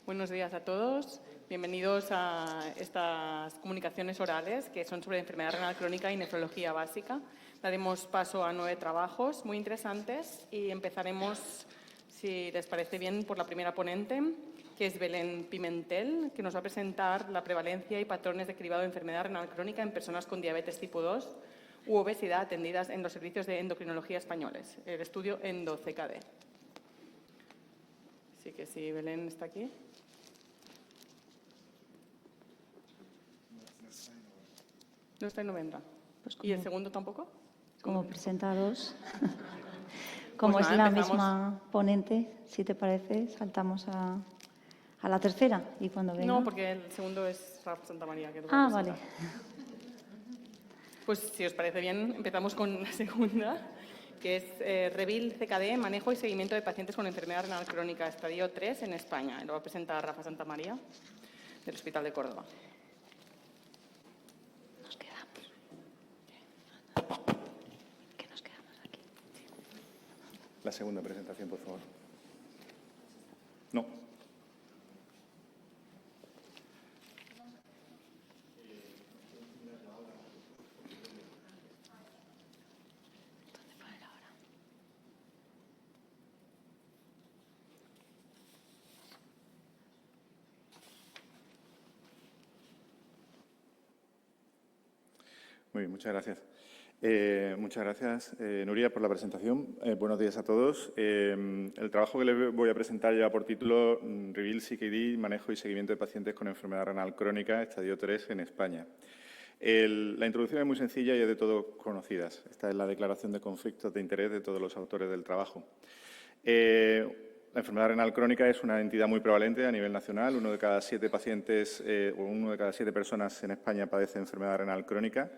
Buenos días a todos. Bienvenidos a estas comunicaciones orales que son sobre enfermedad renal crónica y nefrología básica. Daremos paso a 9 trabajos muy interesantes y empezaremos, si les parece bien, por la primera ponente, que es Belén Pimentel, que nos va a presentar la prevalencia y patrones de cribado de enfermedad renal crónica en personas con diabetes tipo 2 u obesidad atendidas en los servicios de endocrinología españoles, el estudio ENDO-CKD. Así que si Belén está aquí. No está y no vendrá. Pues ¿Y el segundo tampoco? Como presentados, como Pues es nada, la empezamos. misma ponente, si te parece, saltamos a la tercera y cuando venga. No, porque el segundo es Rafa Santamaría. Que lo va a Vale. presentar. Pues si os parece bien, empezamos con la segunda, que es Revil CKD, manejo y seguimiento de pacientes con enfermedad renal crónica, estadio 3 en España. Lo va a presentar Rafa Santamaría, del Hospital de Córdoba. Nos quedamos. ¿Qué nos quedamos aquí? La segunda presentación, por favor. No. ¿Dónde pone la hora? Muy bien, muchas gracias. Muchas gracias, Nuria, por la presentación. Buenos días a todos. El trabajo que les voy a presentar lleva por título Revil CKD, manejo y seguimiento de pacientes con enfermedad renal crónica, estadio 3 en España. La introducción es muy sencilla y es de todos conocidas. Esta es la declaración de conflictos de interés de todos los autores del trabajo. La enfermedad renal crónica es una entidad muy prevalente a nivel nacional. Uno de cada 7 pacientes o uno de cada 7 personas en España padece enfermedad renal crónica.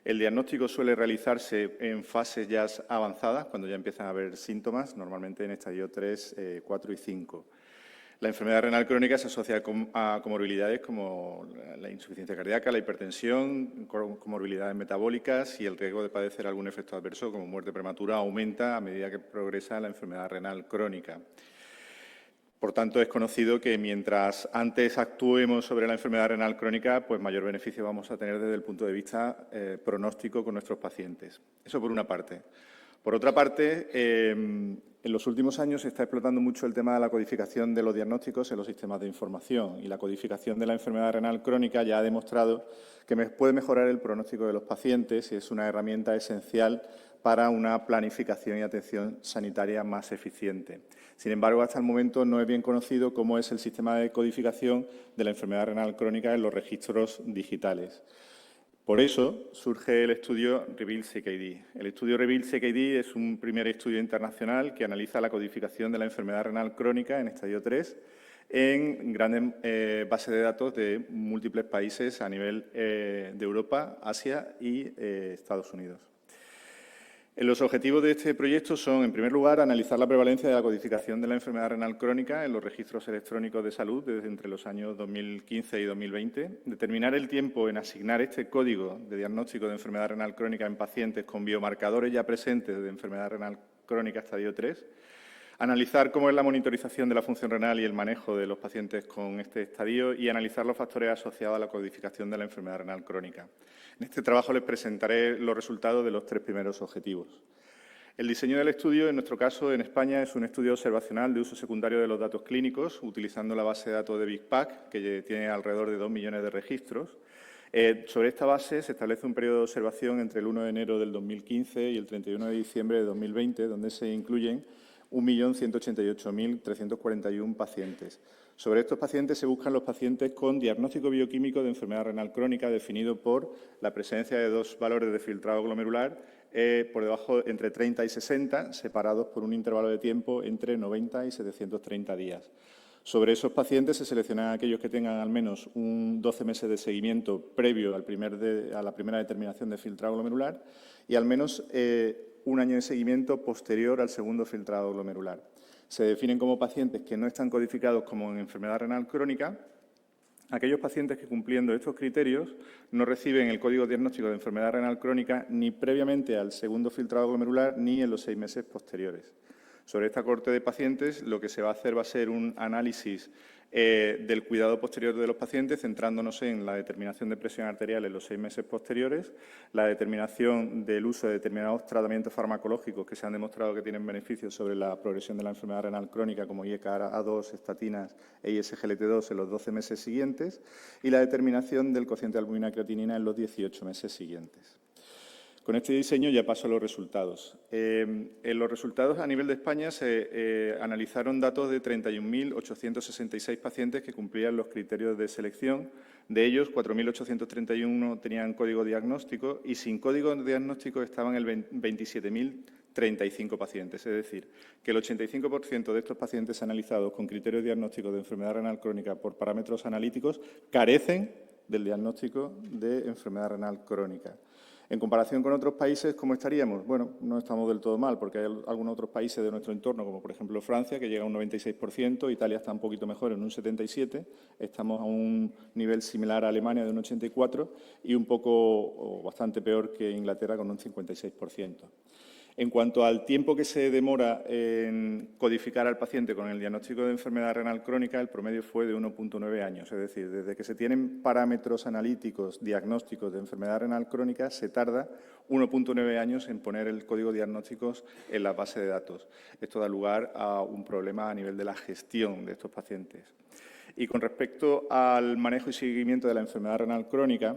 El diagnóstico suele realizarse en fases ya avanzadas, cuando ya empiezan a haber síntomas, normalmente en estadio 3, 4 y 5. La enfermedad renal crónica se asocia a comorbilidades como la insuficiencia cardíaca, la hipertensión, comorbilidades metabólicas y el riesgo de padecer algún efecto adverso como muerte prematura aumenta a medida que progresa la enfermedad renal crónica. Por tanto, es conocido que mientras antes actuemos sobre la enfermedad renal crónica, pues mayor beneficio vamos a tener desde el punto de vista pronóstico con nuestros pacientes. Eso por una parte. Por otra parte, en los últimos años se está explotando mucho el tema de la codificación de los diagnósticos en los sistemas de información y la codificación de la enfermedad renal crónica ya ha demostrado que puede mejorar el pronóstico de los pacientes y es una herramienta esencial para una planificación y atención sanitaria más eficiente. Sin embargo, hasta el momento no es bien conocido cómo es el sistema de codificación de la enfermedad renal crónica en los registros digitales. Por eso surge el estudio Revil CKD. El estudio Revil CKD es un primer estudio internacional que analiza la codificación de la enfermedad renal crónica en estadio 3 en grandes bases de datos de múltiples países a nivel de Europa, Asia y Estados Unidos. Los objetivos de este proyecto son, en primer lugar, analizar la prevalencia de la codificación de la enfermedad renal crónica en los registros electrónicos de salud desde entre los años 2015 y 2020, determinar el tiempo en asignar este código de diagnóstico de enfermedad renal crónica en pacientes con biomarcadores ya presentes de enfermedad renal crónica estadio 3, analizar cómo es la monitorización de la función renal y el manejo de los pacientes con este estadio y analizar los factores asociados a la codificación de la enfermedad renal crónica. En este trabajo les presentaré los resultados de los 3 primeros objetivos. El diseño del estudio, en nuestro caso, en España, es un estudio observacional de uso secundario de los datos clínicos, utilizando la base de datos de BigPac, que tiene alrededor de 2 millones de registros. Sobre esta base se establece un periodo de observación entre el 1 de enero del 2015 y el 31 de diciembre de 2020, donde se incluyen 1.188.341 pacientes. Sobre estos pacientes se buscan los pacientes con diagnóstico bioquímico de enfermedad renal crónica definido por la presencia de 2 valores de filtrado glomerular por debajo entre 30 y 60, separados por un intervalo de tiempo entre 90 y 730 días. Sobre esos pacientes se seleccionan aquellos que tengan al menos 12 meses de seguimiento previo a la primera determinación de filtrado glomerular y al menos un año de seguimiento posterior al segundo filtrado glomerular. Se definen como pacientes que no están codificados como en enfermedad renal crónica aquellos pacientes que, cumpliendo estos criterios, no reciben el código diagnóstico de enfermedad renal crónica ni previamente al segundo filtrado glomerular ni en los 6 meses posteriores. Sobre esta cohorte de pacientes, lo que se va a hacer va a ser un análisis del cuidado posterior de los pacientes, centrándonos en la determinación de presión arterial en los 6 meses posteriores, la determinación del uso de determinados tratamientos farmacológicos que se han demostrado que tienen beneficios sobre la progresión de la enfermedad renal crónica, como IECA-A2, estatinas e ISGLT2 en los 12 meses siguientes, y la determinación del cociente de albumina-creatinina en los 18 meses siguientes. Con este diseño ya paso a los resultados. En los resultados a nivel de España se analizaron datos de 31.866 pacientes que cumplían los criterios de selección. De ellos, 4.831 tenían código diagnóstico y sin código diagnóstico estaban el 27.035 pacientes. Es decir, que el 85% de estos pacientes analizados con criterios diagnósticos de enfermedad renal crónica por parámetros analíticos carecen del diagnóstico de enfermedad renal crónica. En comparación con otros países, ¿cómo estaríamos? Bueno, no estamos del todo mal, porque hay algunos otros países de nuestro entorno, como por ejemplo Francia, que llega a un 96%, Italia está un poquito mejor, en un 77%, estamos a un nivel similar a Alemania de un 84% y un poco o bastante peor que Inglaterra con un 56%. En cuanto al tiempo que se demora en codificar al paciente con el diagnóstico de enfermedad renal crónica, el promedio fue de 1,9 años. Es decir, desde que se tienen parámetros analíticos diagnósticos de enfermedad renal crónica, se tarda 1,9 años en poner el código diagnóstico en la base de datos. Esto da lugar a un problema a nivel de la gestión de estos pacientes. Y con respecto al manejo y seguimiento de la enfermedad renal crónica,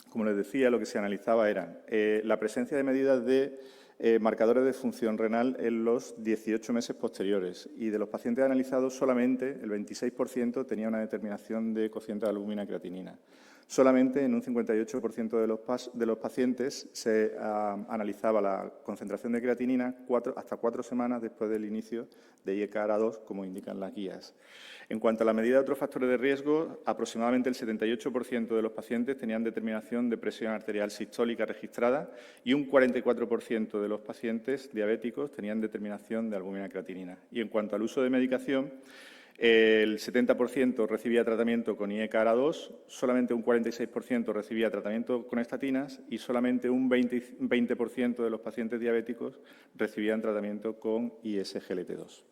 como les decía, lo que se analizaba era la presencia de medidas de marcadores de función renal en los 18 meses posteriores y de los pacientes analizados solamente el 26% tenía una determinación de cociente de albumina-creatinina. Solamente en un 58% de los pacientes se analizaba la concentración de creatinina hasta 4 semanas después del inicio de IECA-A2, como indican las guías. En cuanto a la medida de otros factores de riesgo, aproximadamente el 78% de los pacientes tenían determinación de presión arterial sistólica registrada y un 44% de los pacientes diabéticos tenían determinación de albumina-creatinina. Y en cuanto al uso de medicación, el 70% recibía tratamiento con IECA-A2, solamente un 46% recibía tratamiento con estatinas y solamente un 20% de los pacientes diabéticos recibían tratamiento con ISGLT2.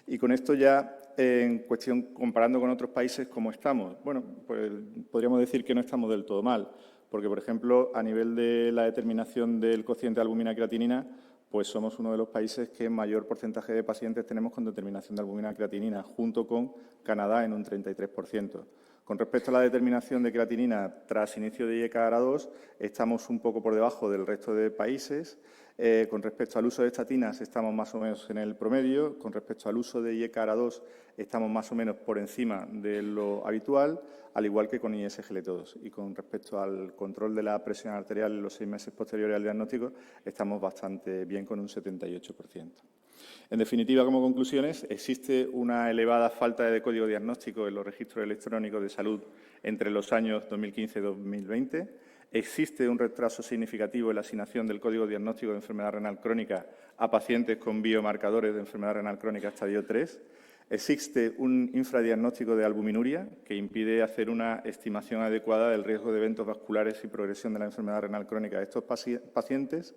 Y con esto ya, en cuestión, comparando con otros países, ¿cómo estamos? Bueno, pues podríamos decir que no estamos del todo mal, porque, por ejemplo, a nivel de la determinación del cociente de albumina-creatinina, pues somos uno de los países que mayor porcentaje de pacientes tenemos con determinación de albumina-creatinina, junto con Canadá en un 33%. Con respecto a la determinación de creatinina tras inicio de IECA-A2, estamos un poco por debajo del resto de países. Con respecto al uso de estatinas, estamos más o menos en el promedio. Con respecto al uso de IECA-A2, estamos más o menos por encima de lo habitual, al igual que con ISGLT2. Y con respecto al control de la presión arterial en los 6 meses posteriores al diagnóstico, estamos bastante bien, con un 78%. En definitiva, como conclusiones, existe una elevada falta de código diagnóstico en los registros electrónicos de salud entre los años 2015 y 2020. Existe un retraso significativo en la asignación del código diagnóstico de enfermedad renal crónica a pacientes con biomarcadores de enfermedad renal crónica estadio 3. Existe un infradiagnóstico de albuminuria que impide hacer una estimación adecuada del riesgo de eventos vasculares y progresión de la enfermedad renal crónica de estos pacientes.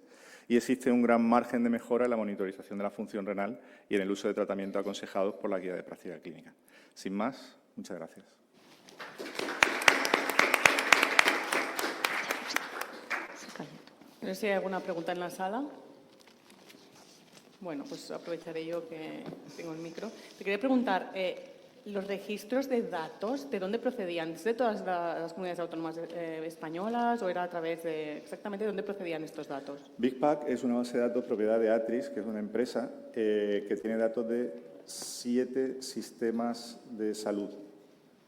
Y existe un gran margen de mejora en la monitorización de la función renal y en el uso de tratamientos aconsejados por la guía de práctica clínica. Sin más, muchas gracias. No sé si hay alguna pregunta en la sala. Bueno, pues aprovecharé yo que tengo el micro. Te quería preguntar, ¿los registros de datos de dónde procedían? ¿De todas las comunidades autónomas españolas o era a través de exactamente de dónde procedían estos datos? BigPac es una base de datos propiedad de Atris, que es una empresa que tiene datos de 7 sistemas de salud.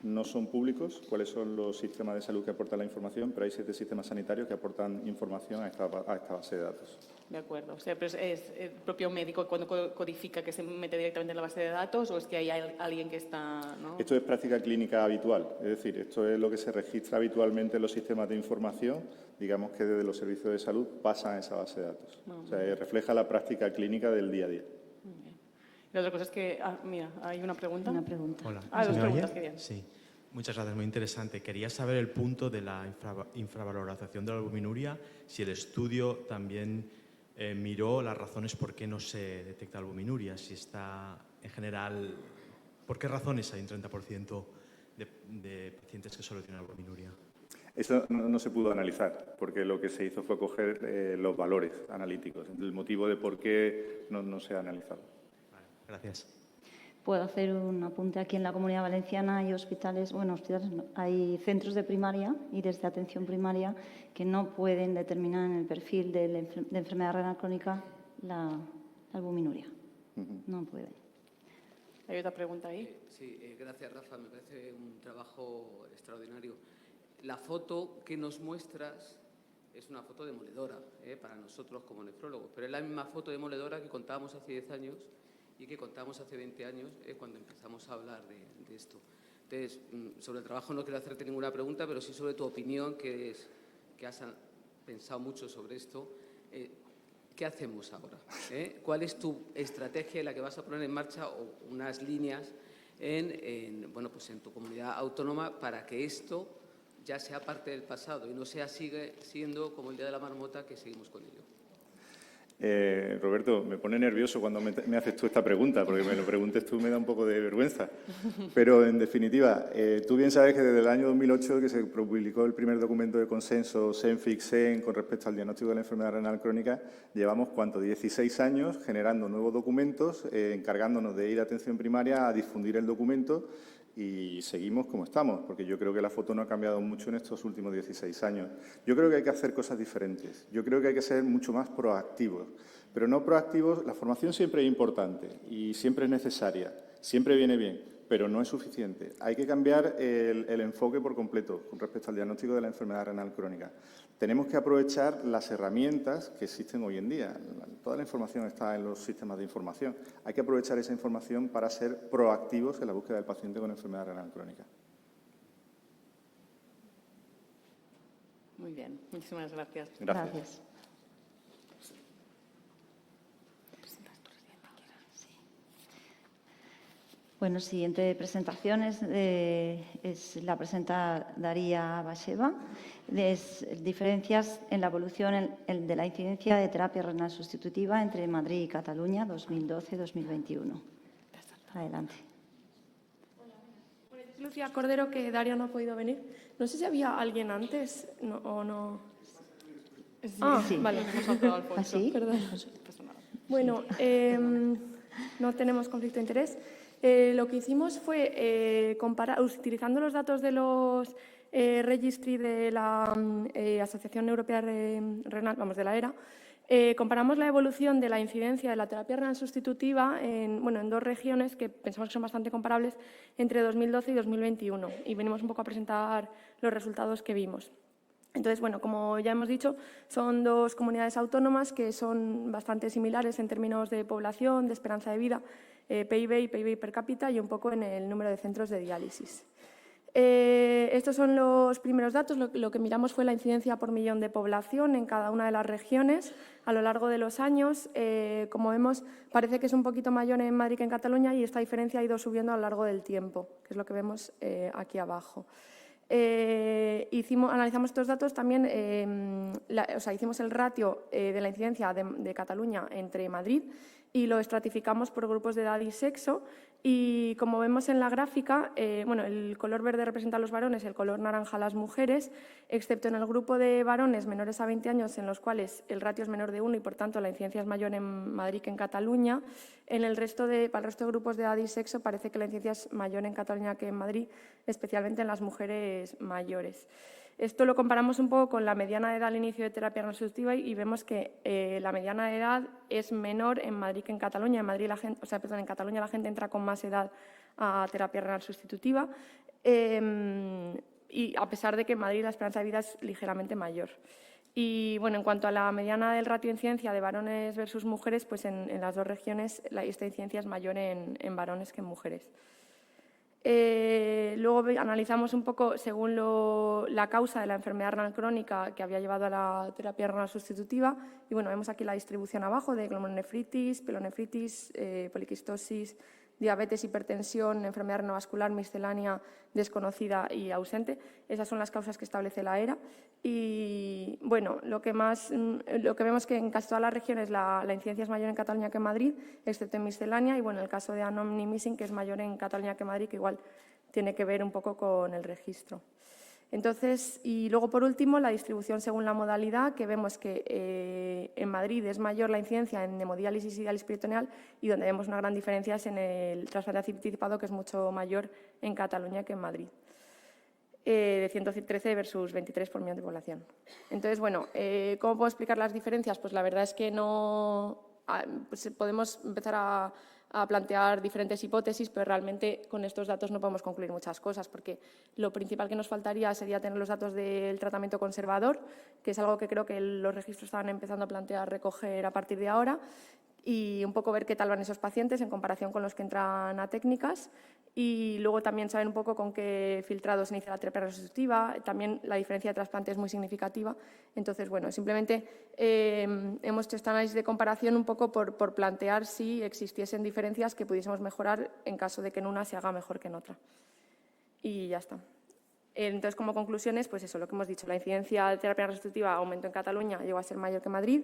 No son públicos cuáles son los sistemas de salud que aportan la información, pero hay 7 sistemas sanitarios que aportan información a esta base de datos. De acuerdo. O sea, pero es el propio médico cuando codifica que se mete directamente en la base de datos o es que hay alguien que está, ¿no? Esto es práctica clínica habitual, es decir, esto es lo que se registra habitualmente en los sistemas de información, digamos que desde los servicios de salud pasan a esa base de datos. O sea, refleja la práctica clínica del día a día. La otra cosa es que, mira, hay una pregunta. Una pregunta. Hola. Dos preguntas, qué bien. Sí, muchas gracias, muy interesante. Quería saber el punto de la infravaloración de la albuminuria, si el estudio también miró las razones por qué no se detecta albuminuria. Si está, en general, ¿por qué razones hay un 30% de pacientes que solo tienen albuminuria? Eso no se pudo analizar, porque lo que se hizo fue coger los valores analíticos, el motivo de por qué no se ha analizado. Vale, gracias. Puedo hacer un apunte. Aquí en la Comunidad Valenciana hay hospitales, hay centros de primaria y desde atención primaria que no pueden determinar en el perfil de enfermedad renal crónica la albuminuria. No pueden. ¿Hay otra pregunta ahí? Sí, gracias, Rafa. Me parece un trabajo extraordinario. La foto que nos muestras es una foto demoledora para nosotros como nefrólogos, pero es la misma foto demoledora que contábamos hace 10 años y que contábamos hace 20 años cuando empezamos a hablar de esto. Entonces, sobre el trabajo no quiero hacerte ninguna pregunta, pero sí sobre tu opinión, que has pensado mucho sobre esto. ¿Qué hacemos ahora? ¿Cuál es tu estrategia en la que vas a poner en marcha o unas líneas en tu comunidad autónoma para que esto ya sea parte del pasado y no sigue siendo como el Día de la Marmota, que seguimos con ello? Roberto, me pone nervioso cuando me haces tú esta pregunta, porque me lo preguntes tú me da un poco de vergüenza. Pero, en definitiva, tú bien sabes que desde el año 2008, que se publicó el primer documento de consenso SENFIC-SEN con respecto al diagnóstico de la enfermedad renal crónica, llevamos, 16 años generando nuevos documentos, encargándonos de ir a atención primaria a difundir el documento, y seguimos como estamos, porque yo creo que la foto no ha cambiado mucho en estos últimos 16 años. Yo creo que hay que hacer cosas diferentes. Yo creo que hay que ser mucho más proactivos. Pero no proactivos, la formación siempre es importante y siempre es necesaria, siempre viene bien, pero no es suficiente. Hay que cambiar el enfoque por completo con respecto al diagnóstico de la enfermedad renal crónica. Tenemos que aprovechar las herramientas que existen hoy en día. Toda la información está en los sistemas de información. Hay que aprovechar esa información para ser proactivos en la búsqueda del paciente con enfermedad renal crónica. Muy bien, muchísimas gracias. Gracias. Bueno, siguiente presentación la presenta Daria Basheva. Diferencias en la evolución de la incidencia de terapia renal sustitutiva entre Madrid y Cataluña 2012-2021. Adelante. Hola, soy Lucía Cordero, que Daria no ha podido venir. No sé si había alguien antes o no. Sí. Vale. ¿Ah, sí? Perdón. Bueno, no tenemos conflicto de interés. Lo que hicimos fue comparar, utilizando los datos de los registry de la Asociación Europea Renal, de la ERA, comparamos la evolución de la incidencia de la terapia renal sustitutiva en 2 regiones que pensamos que son bastante comparables entre 2012 y 2021, y venimos un poco a presentar los resultados que vimos. Entonces, como ya hemos dicho, son 2 comunidades autónomas que son bastante similares en términos de población, de esperanza de vida, PIB y PIB per cápita, y un poco en el número de centros de diálisis. Estos son los primeros datos. Lo que miramos fue la incidencia por millón de población en cada una de las regiones a lo largo de los años. Como vemos, parece que es un poquito mayor en Madrid que en Cataluña, y esta diferencia ha ido subiendo a lo largo del tiempo, que es lo que vemos aquí abajo. Analizamos estos datos también, hicimos el ratio de la incidencia de Cataluña entre Madrid y lo estratificamos por grupos de edad y sexo, y como vemos en la gráfica, el color verde representa a los varones, el color naranja a las mujeres, excepto en el grupo de varones menores a 20 años, en los cuales el ratio es menor de 1 y, por tanto, la incidencia es mayor en Madrid que en Cataluña. Para el resto de grupos de edad y sexo parece que la incidencia es mayor en Cataluña que en Madrid, especialmente en las mujeres mayores. Esto lo comparamos un poco con la mediana de edad al inicio de terapia renal sustitutiva, y vemos que la mediana de edad es menor en Madrid que en Cataluña. En Cataluña la gente entra con más edad a terapia renal sustitutiva, y a pesar de que en Madrid la esperanza de vida es ligeramente mayor. Y en cuanto a la mediana del ratio de incidencia de varones versus mujeres, pues en las 2 regiones esta incidencia es mayor en varones que en mujeres. Luego analizamos un poco según la causa de la enfermedad renal crónica que había llevado a la terapia renal sustitutiva, y vemos aquí la distribución abajo de glomerulonefritis, pielonefritis, poliquistosis, diabetes, hipertensión, enfermedad renovascular, miscelánea, desconocida y ausente. Esas son las causas que establece la ERA. Y bueno, lo que vemos que en casi todas las regiones la incidencia es mayor en Cataluña que en Madrid, excepto en miscelánea, y bueno, el caso de Anomni Missing, que es mayor en Cataluña que en Madrid, que igual tiene que ver un poco con el registro. Entonces, y luego por último, la distribución según la modalidad, que vemos que en Madrid es mayor la incidencia en hemodiálisis y diálisis peritoneal, y donde vemos una gran diferencia es en el trasplante anticipado, que es mucho mayor en Cataluña que en Madrid, de 113 versus 23 por millón de población. Entonces, bueno, ¿cómo puedo explicar las diferencias? Pues la verdad es que no pues podemos empezar a plantear diferentes hipótesis, pero realmente con estos datos no podemos concluir muchas cosas, porque lo principal que nos faltaría sería tener los datos del tratamiento conservador, que es algo que creo que los registros estaban empezando a plantear recoger a partir de ahora, y un poco ver qué tal van esos pacientes en comparación con los que entran a técnicas, y luego también saber un poco con qué filtrado se inicia la terapia resucitativa. También la diferencia de trasplante es muy significativa. Entonces, bueno, simplemente hemos hecho este análisis de comparación un poco por plantear si existiesen diferencias que pudiésemos mejorar en caso de que en una se haga mejor que en otra. Y ya está. Entonces, como conclusiones, pues eso, lo que hemos dicho, la incidencia de terapia resucitativa aumentó en Cataluña, llegó a ser mayor que en Madrid.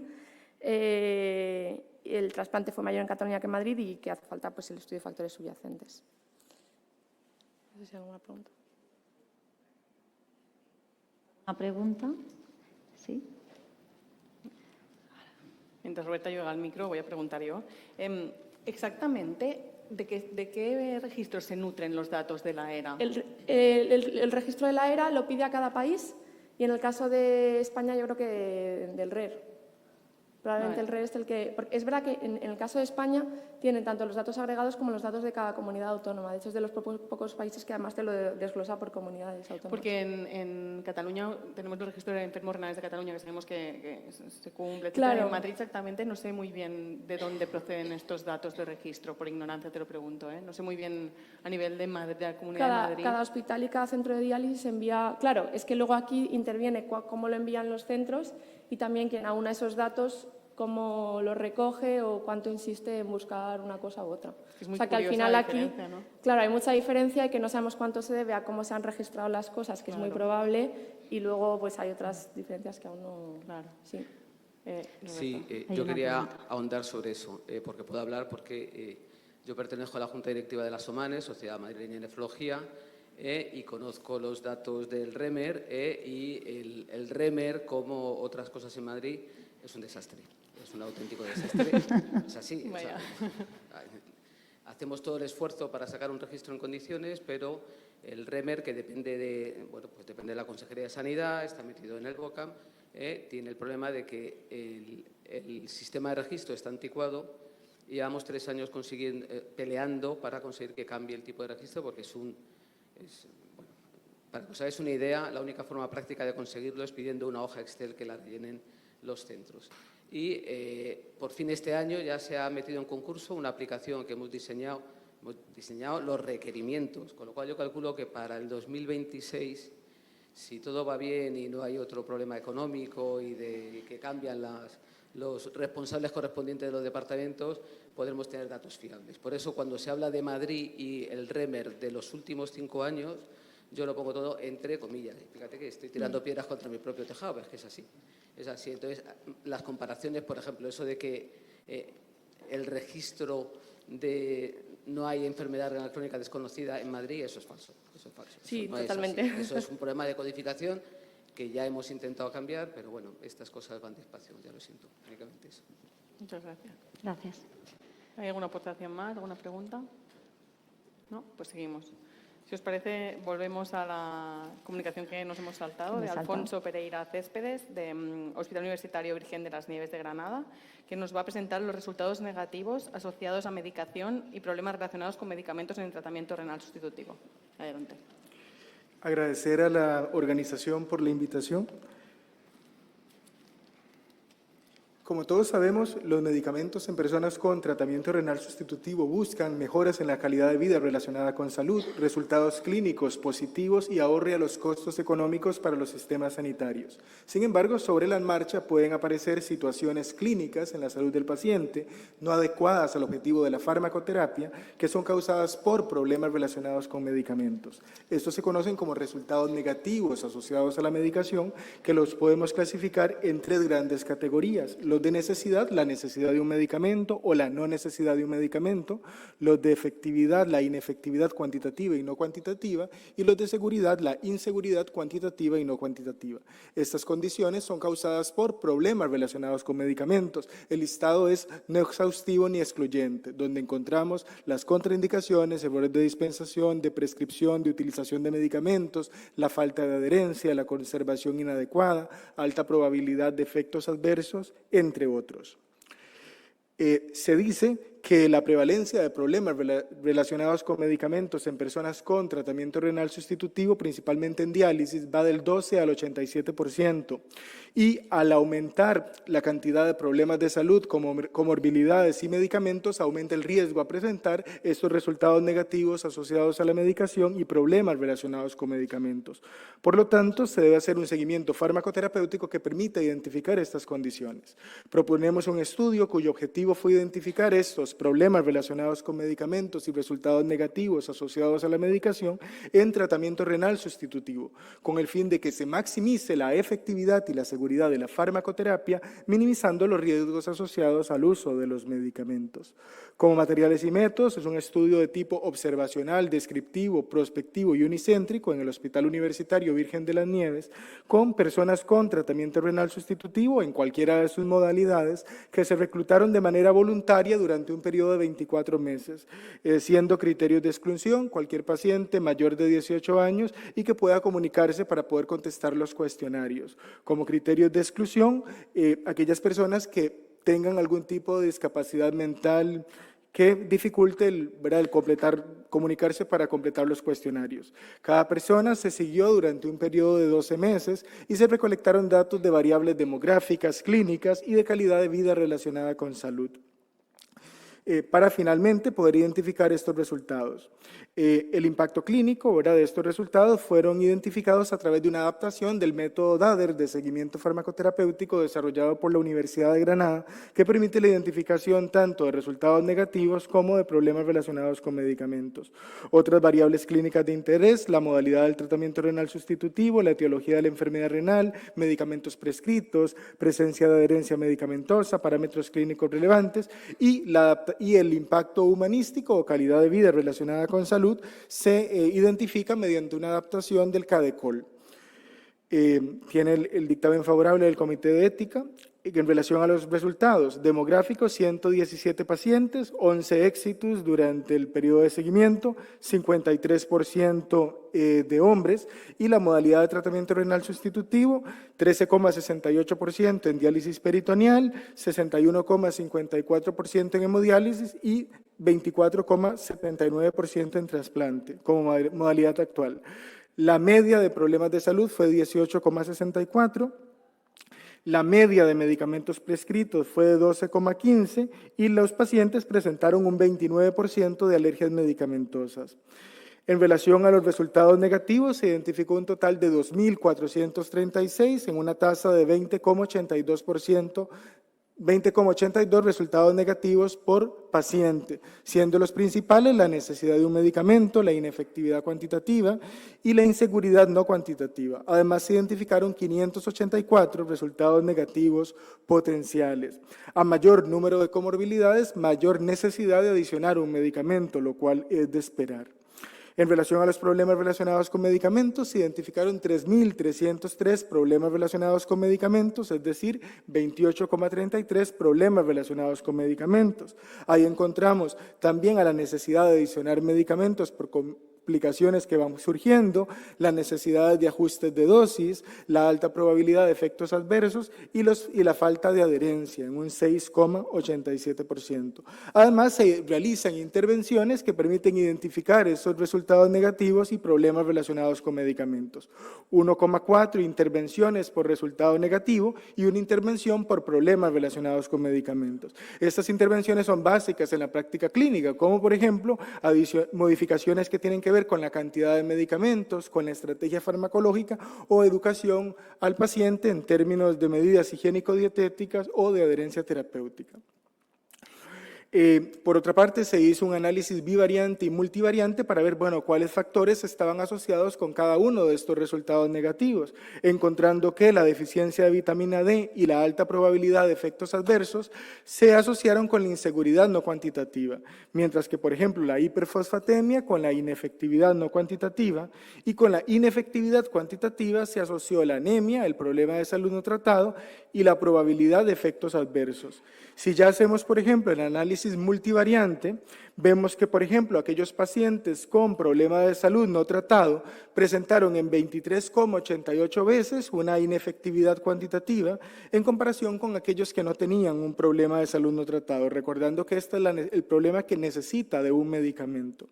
El trasplante fue mayor en Cataluña que en Madrid y que hace falta pues, el estudio de factores subyacentes. No sé si hay alguna pregunta. ¿Una pregunta? Sí. Mientras Roberta llega al micro, voy a preguntar yo. Exactamente, ¿de qué registros se nutren los datos de la ERA? El registro de la ERA lo pide a cada país y en el caso de España yo creo que del RER. Probablemente el RER es el que... Porque es verdad que en el caso de España tienen tanto los datos agregados como los datos de cada comunidad autónoma. De hecho, es de los pocos países que además te lo desglosa por comunidades autónomas. Porque en Cataluña tenemos el registro de enfermos renales de Cataluña, que sabemos que se cumple. Claro. En Madrid exactamente no sé muy bien de dónde proceden estos datos de registro, por ignorancia te lo pregunto. No sé muy bien a nivel de Madrid, de la Comunidad de Madrid. Cada hospital y cada centro de diálisis envía... Claro, es que luego aquí interviene cómo lo envían los centros y también quien aúna esos datos, cómo lo recoge o cuánto insiste en buscar una cosa u otra. Es muy o sea, que al final la aquí, ¿no? claro, hay mucha diferencia y que no sabemos cuánto se debe a cómo se han registrado las cosas, que es muy probable, y luego pues hay otras diferencias que aún no... Claro. Sí. Sí, yo quería ahondar sobre eso, porque puedo hablar porque yo pertenezco a la Junta Directiva de la SOMANE, Sociedad Madrileña de Nefrología, y conozco los datos del REMER, y el REMER, como otras cosas en Madrid, es un desastre. Es un auténtico desastre. Es así. O sea, hacemos todo el esfuerzo para sacar un registro en condiciones, pero el REMER, que depende de la Consejería de Sanidad, está metido en el BOCAM, tiene el problema de que el sistema de registro está anticuado y llevamos 3 años peleando para conseguir que cambie el tipo de registro, porque para que os hagáis una idea, la única forma práctica de conseguirlo es pidiendo una hoja Excel que la rellenen los centros. Y por fin este año ya se ha metido en concurso una aplicación que hemos diseñado los requerimientos, con lo cual yo calculo que para el 2026, si todo va bien y no hay otro problema económico y de que cambian los responsables correspondientes de los departamentos, podremos tener datos fiables. Por eso, cuando se habla de Madrid y el REMER de los últimos 5 años, yo lo pongo todo entre comillas. Fíjate que estoy tirando piedras contra mi propio tejado, pero es que es así. Es así. Entonces, las comparaciones, por ejemplo, eso de que el registro de no hay enfermedad renal crónica desconocida en Madrid, eso es falso. Eso es falso. Sí, eso no totalmente. Es así. Eso es un problema de codificación que ya hemos intentado cambiar, pero bueno, estas cosas van despacio, ya lo siento. Únicamente eso. Muchas gracias. Gracias. ¿Hay alguna aportación más? ¿Alguna pregunta? ¿No? Pues seguimos. Si os parece, volvemos a la comunicación que nos hemos saltado de Alfonso Pereira Céspedes, de Hospital Universitario Virgen de las Nieves de Granada, que nos va a presentar los resultados negativos asociados a medicación y problemas relacionados con medicamentos en el tratamiento renal sustitutivo. Adelante. Agradecer a la organización por la invitación. Como todos sabemos, los medicamentos en personas con tratamiento renal sustitutivo buscan mejoras en la calidad de vida relacionada con salud, resultados clínicos positivos y ahorre a los costos económicos para los sistemas sanitarios. Sin embargo, sobre la marcha pueden aparecer situaciones clínicas en la salud del paciente no adecuadas al objetivo de la farmacoterapia que son causadas por problemas relacionados con medicamentos. Estos se conocen como resultados negativos asociados a la medicación, que los podemos clasificar en tres grandes categorías: los de necesidad, la necesidad de un medicamento o la no necesidad de un medicamento; los de efectividad, la inefectividad cuantitativa y no cuantitativa; y los de seguridad, la inseguridad cuantitativa y no cuantitativa. Estas condiciones son causadas por problemas relacionados con medicamentos. El listado es no exhaustivo ni excluyente, donde encontramos las contraindicaciones, errores de dispensación, de prescripción, de utilización de medicamentos, la falta de adherencia, la conservación inadecuada, alta probabilidad de efectos adversos, entre otros. Se dice que la prevalencia de problemas relacionados con medicamentos en personas con tratamiento renal sustitutivo, principalmente en diálisis, va del 12 al 87%. Y al aumentar la cantidad de problemas de salud, como comorbilidades y medicamentos, aumenta el riesgo a presentar estos resultados negativos asociados a la medicación y problemas relacionados con medicamentos. Por lo tanto, se debe hacer un seguimiento farmacoterapéutico que permita identificar estas condiciones. Proponemos un estudio cuyo objetivo fue identificar estos problemas relacionados con medicamentos y resultados negativos asociados a la medicación en tratamiento renal sustitutivo, con el fin de que se maximice la efectividad y la seguridad de la farmacoterapia, minimizando los riesgos asociados al uso de los medicamentos. Como materiales y métodos, es un estudio de tipo observacional, descriptivo, prospectivo y unicéntrico en el Hospital Universitario Virgen de las Nieves, con personas con tratamiento renal sustitutivo en cualquiera de sus modalidades que se reclutaron de manera voluntaria durante un periodo de 24 meses, siendo criterios de exclusión cualquier paciente mayor de 18 años y que pueda comunicarse para poder contestar los cuestionarios. Como criterios de exclusión, aquellas personas que tengan algún tipo de discapacidad mental que dificulte el comunicarse para completar los cuestionarios. Cada persona se siguió durante un periodo de 12 meses y se recolectaron datos de variables demográficas, clínicas y de calidad de vida relacionada con salud, para finalmente poder identificar estos resultados. El impacto clínico de estos resultados fueron identificados a través de una adaptación del método DADER de seguimiento farmacoterapéutico desarrollado por la Universidad de Granada, que permite la identificación tanto de resultados negativos como de problemas relacionados con medicamentos. Otras variables clínicas de interés: la modalidad del tratamiento renal sustitutivo, la etiología de la enfermedad renal, medicamentos prescritos, presencia de adherencia medicamentosa, parámetros clínicos relevantes y el impacto humanístico o calidad de vida relacionada con salud se identifica mediante una adaptación del CADECOL. Tiene el dictamen favorable del Comité de Ética. En relación a los resultados demográficos: 117 pacientes, 11 éxitos durante el periodo de seguimiento, 53% de hombres, y la modalidad de tratamiento renal sustitutivo: 13,68% en diálisis peritoneal, 61,54% en hemodiálisis y 24,79% en trasplante, como modalidad actual. La media de problemas de salud fue 18,64%. La media de medicamentos prescritos fue de 12,15 y los pacientes presentaron un 29% de alergias medicamentosas. En relación a los resultados negativos, se identificó un total de 2.436 en una tasa de 20,82%, 20,82 resultados negativos por paciente, siendo los principales la necesidad de un medicamento, la inefectividad cuantitativa y la inseguridad no cuantitativa. Además, se identificaron 584 resultados negativos potenciales. A mayor número de comorbilidades, mayor necesidad de adicionar un medicamento, lo cual es de esperar. En relación a los problemas relacionados con medicamentos, se identificaron 3.303 problemas relacionados con medicamentos, es decir, 28,33 problemas relacionados con medicamentos. Ahí encontramos también a la necesidad de adicionar medicamentos complicaciones que van surgiendo, las necesidades de ajustes de dosis, la alta probabilidad de efectos adversos y la falta de adherencia en un 6,87%. Además, se realizan intervenciones que permiten identificar esos resultados negativos y problemas relacionados con medicamentos. 1,4 intervenciones por resultado negativo y una intervención por problemas relacionados con medicamentos. Estas intervenciones son básicas en la práctica clínica, como por ejemplo, modificaciones que tienen que ver con la cantidad de medicamentos, con la estrategia farmacológica o educación al paciente en términos de medidas higiénico-dietéticas o de adherencia terapéutica. Por otra parte, se hizo un análisis bivariante y multivariante para ver, bueno, cuáles factores estaban asociados con cada uno de estos resultados negativos, encontrando que la deficiencia de vitamina D y la alta probabilidad de efectos adversos se asociaron con la inseguridad no cuantitativa, mientras que, por ejemplo, la hiperfosfatemia con la inefectividad no cuantitativa y con la inefectividad cuantitativa se asoció la anemia, el problema de salud no tratado y la probabilidad de efectos adversos. Si ya hacemos, por ejemplo, el análisis multivariante, vemos que, por ejemplo, aquellos pacientes con problema de salud no tratado presentaron en 23,88 veces una inefectividad cuantitativa en comparación con aquellos que no tenían un problema de salud no tratado, recordando que este es el problema que necesita de un medicamento.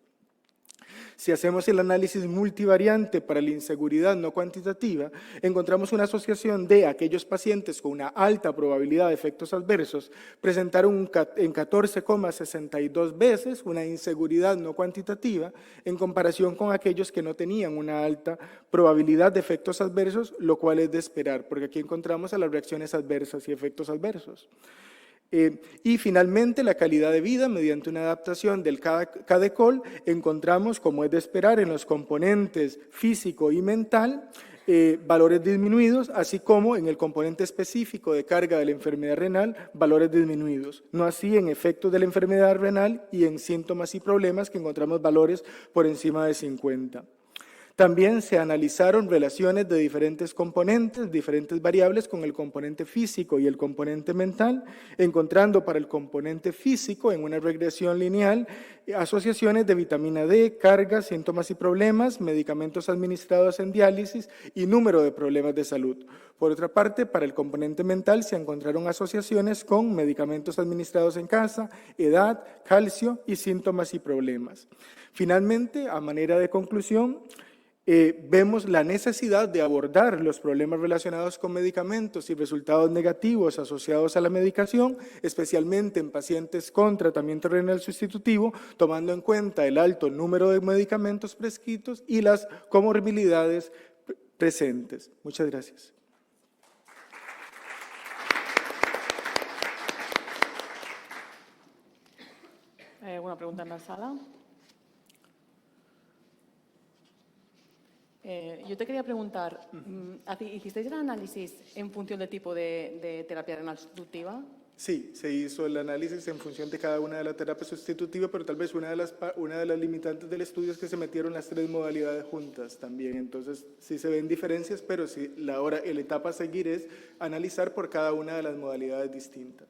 Si hacemos el análisis multivariante para la inseguridad no cuantitativa, encontramos una asociación de aquellos pacientes con una alta probabilidad de efectos adversos presentaron en 14,62 veces una inseguridad no cuantitativa en comparación con aquellos que no tenían una alta probabilidad de efectos adversos, lo cual es de esperar, porque aquí encontramos a las reacciones adversas y efectos adversos. Y finalmente, la calidad de vida, mediante una adaptación del CADECOL, encontramos, como es de esperar, en los componentes físico y mental, valores disminuidos, así como en el componente específico de carga de la enfermedad renal, valores disminuidos. No así en efectos de la enfermedad renal y en síntomas y problemas, que encontramos valores por encima de 50. También se analizaron relaciones de diferentes componentes, diferentes variables con el componente físico y el componente mental, encontrando para el componente físico en una regresión lineal asociaciones de vitamina D, carga, síntomas y problemas, medicamentos administrados en diálisis y número de problemas de salud. Por otra parte, para el componente mental se encontraron asociaciones con medicamentos administrados en casa, edad, calcio y síntomas y problemas. Finalmente, a manera de conclusión, vemos la necesidad de abordar los problemas relacionados con medicamentos y resultados negativos asociados a la medicación, especialmente en pacientes con tratamiento renal sustitutivo, tomando en cuenta el alto número de medicamentos prescritos y las comorbilidades presentes. Muchas gracias. ¿Hay alguna pregunta en la sala? Yo te quería preguntar, ¿hicisteis el análisis en función del tipo de terapia renal sustitutiva? Sí, se hizo el análisis en función de cada una de las terapias sustitutivas, pero tal vez una de las limitantes del estudio es que se metieron las 3 modalidades juntas también. Entonces, sí se ven diferencias, pero sí, la etapa a seguir es analizar por cada una de las modalidades distintas.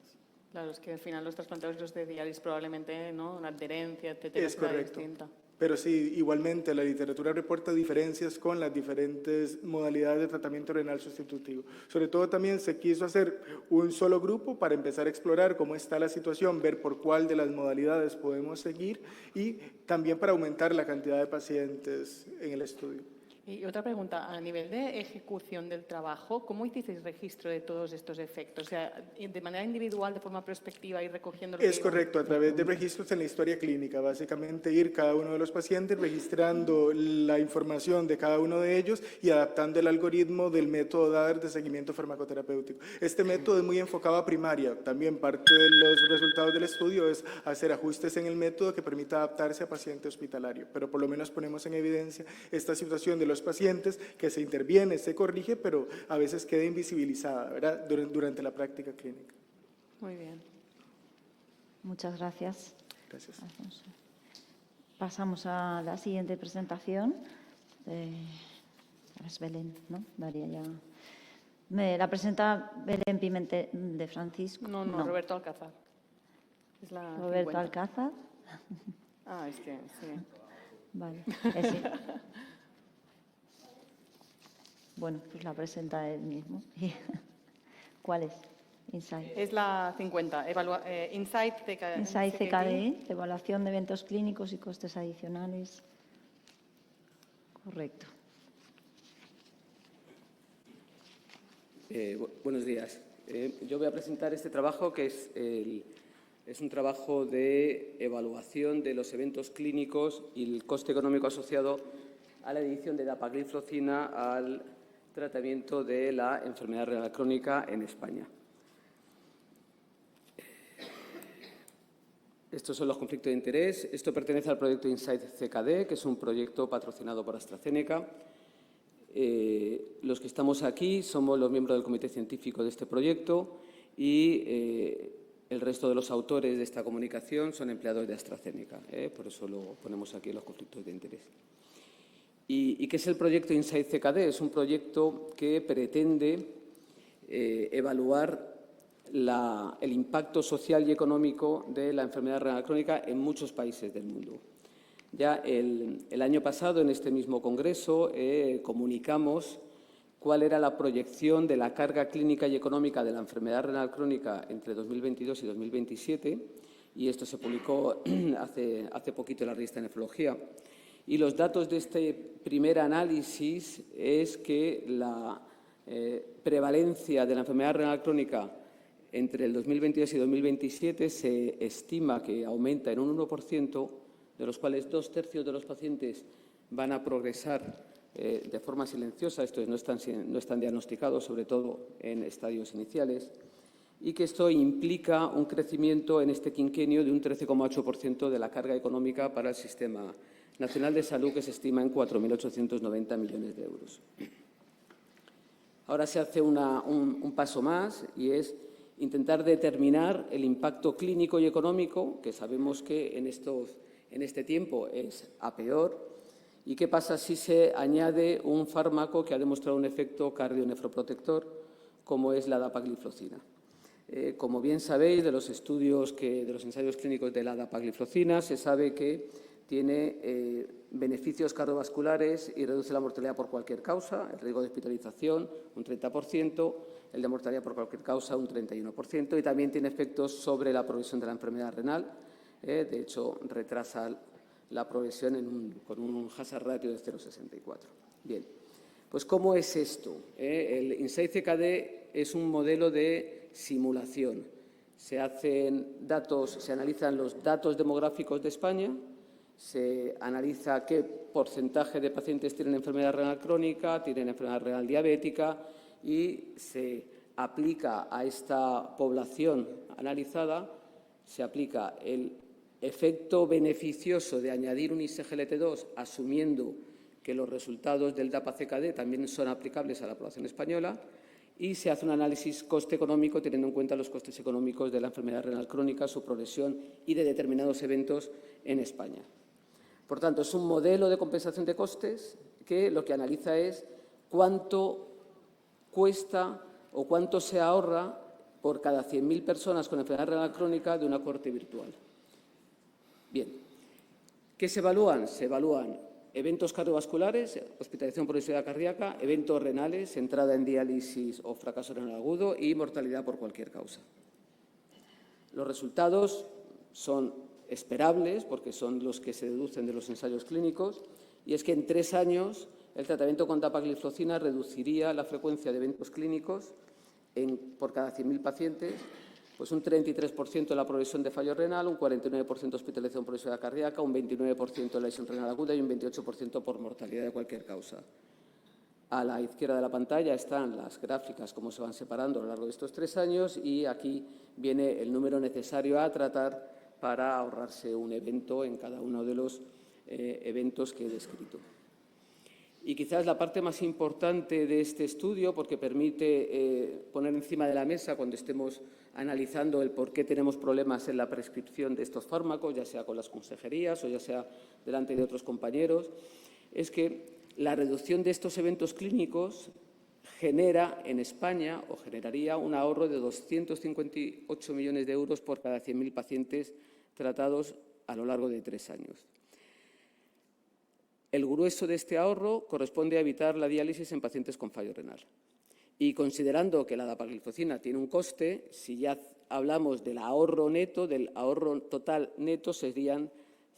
Claro, es que al final los trasplantados y los de diálisis probablemente, ¿no? Una adherencia, etcétera, Es correcto. distinta. Pero sí, igualmente la literatura reporta diferencias con las diferentes modalidades de tratamiento renal sustitutivo. Sobre todo también se quiso hacer un solo grupo para empezar a explorar cómo está la situación, ver por cuál de las modalidades podemos seguir y también para aumentar la cantidad de pacientes en el estudio. Y otra pregunta, a nivel de ejecución del trabajo, ¿cómo hicisteis registro de todos estos efectos? O sea, de manera individual, de forma prospectiva, ir recogiendo... Es correcto, a través de registros en la historia clínica, básicamente ir cada uno de los pacientes registrando la información de cada uno de ellos y adaptando el algoritmo del método DAR de seguimiento farmacoterapéutico. Este método es muy enfocado a primaria, también parte de los resultados del estudio es hacer ajustes en el método que permita adaptarse a paciente hospitalario, pero por lo menos ponemos en evidencia esta situación de los pacientes que se interviene, se corrige, pero a veces queda invisibilizada, ¿verdad? Durante la práctica clínica. Muy bien. Muchas gracias. Gracias. Alfonso. Pasamos a la siguiente presentación. Es Belén, ¿no? Daría ya. La presenta Belén Pimentel de Francisco. No, Roberto Alcázar. Es la Roberto 50. Alcázar. Ah, es que sí. Vale. Bueno, pues la presenta él mismo. ¿Cuál es? Insight. Es la 50. Insight CKD, evaluación de eventos clínicos y costes adicionales. Correcto. Buenos días. Yo voy a presentar este trabajo que es un trabajo de evaluación de los eventos clínicos y el coste económico asociado a la adición de dapagliflozina al tratamiento de la enfermedad renal crónica en España. Estos son los conflictos de interés. Esto pertenece al proyecto Insight CKD, que es un proyecto patrocinado por AstraZeneca. Los que estamos aquí somos los miembros del comité científico de este proyecto y el resto de los autores de esta comunicación son empleados de AstraZeneca. Por eso lo ponemos aquí en los conflictos de interés. ¿Y qué es el proyecto Insight CKD? Es un proyecto que pretende evaluar el impacto social y económico de la enfermedad renal crónica en muchos países del mundo. Ya el año pasado, en este mismo congreso, comunicamos cuál era la proyección de la carga clínica y económica de la enfermedad renal crónica entre 2022 y 2027, y esto se publicó hace poquito en la revista Nefrología. Y los datos de este primer análisis es que la prevalencia de la enfermedad renal crónica entre el 2022 y 2027 se estima que aumenta en un 1%, de los cuales 2/3 de los pacientes van a progresar de forma silenciosa, estos no están diagnosticados, sobre todo en estadios iniciales, y que esto implica un crecimiento en este quinquenio de un 13,8% de la carga económica para el Sistema Nacional de Salud, que se estima en 4.890 millones de euros. Ahora se hace un paso más y es intentar determinar el impacto clínico y económico, que sabemos que en este tiempo es a peor, y qué pasa si se añade un fármaco que ha demostrado un efecto cardionefroprotector, como es la dapagliflozina. Como bien sabéis, de los ensayos clínicos de la dapagliflozina, se sabe que tiene beneficios cardiovasculares y reduce la mortalidad por cualquier causa, el riesgo de hospitalización un 30%, el de mortalidad por cualquier causa un 31%, y también tiene efectos sobre la progresión de la enfermedad renal. De hecho, retrasa la progresión con un hazard ratio de 0,64. Bien, pues ¿cómo es esto? El Insight CKD es un modelo de simulación. Se analizan los datos demográficos de España, se analiza qué porcentaje de pacientes tienen enfermedad renal crónica, tienen enfermedad renal diabética, y se aplica a esta población analizada, se aplica el efecto beneficioso de añadir un ISGLT2, asumiendo que los resultados del DAPA-CKD también son aplicables a la población española, y se hace un análisis coste económico teniendo en cuenta los costes económicos de la enfermedad renal crónica, su progresión y de determinados eventos en España. Por tanto, es un modelo de compensación de costes que lo que analiza es cuánto cuesta o cuánto se ahorra por cada 100.000 personas con enfermedad renal crónica de una cohorte virtual. Bien, ¿qué se evalúan? Se evalúan eventos cardiovasculares, hospitalización por insuficiencia cardíaca, eventos renales, entrada en diálisis o fracaso renal agudo y mortalidad por cualquier causa. Los resultados son esperables porque son los que se deducen de los ensayos clínicos, y es que en 3 años el tratamiento con dapagliflozina reduciría la frecuencia de eventos clínicos por cada 100.000 pacientes, pues un 33% de la progresión de fallo renal, un 49% de hospitalización por insuficiencia cardíaca, un 29% de lesión renal aguda y un 28% por mortalidad de cualquier causa. A la izquierda de la pantalla están las gráficas, cómo se van separando a lo largo de estos 3 años, y aquí viene el número necesario a tratar para ahorrarse un evento en cada uno de los eventos que he descrito. Y quizás la parte más importante de este estudio, porque permite poner encima de la mesa cuando estemos analizando el por qué tenemos problemas en la prescripción de estos fármacos, ya sea con las consejerías o ya sea delante de otros compañeros, es que la reducción de estos eventos clínicos genera en España, o generaría, un ahorro de 258 millones de euros por cada 100.000 pacientes tratados a lo largo de 3 años. El grueso de este ahorro corresponde a evitar la diálisis en pacientes con fallo renal. Y considerando que la dapagliflozina tiene un coste, si ya hablamos del ahorro neto, del ahorro total neto, serían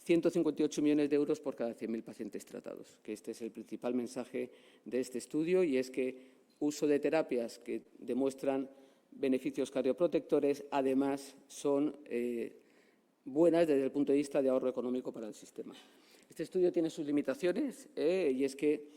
158 millones de euros por cada 100.000 pacientes tratados, que este es el principal mensaje de este estudio, y es que uso de terapias que demuestran beneficios cardioprotectores, además, son buenas desde el punto de vista de ahorro económico para el sistema. Este estudio tiene sus limitaciones y es que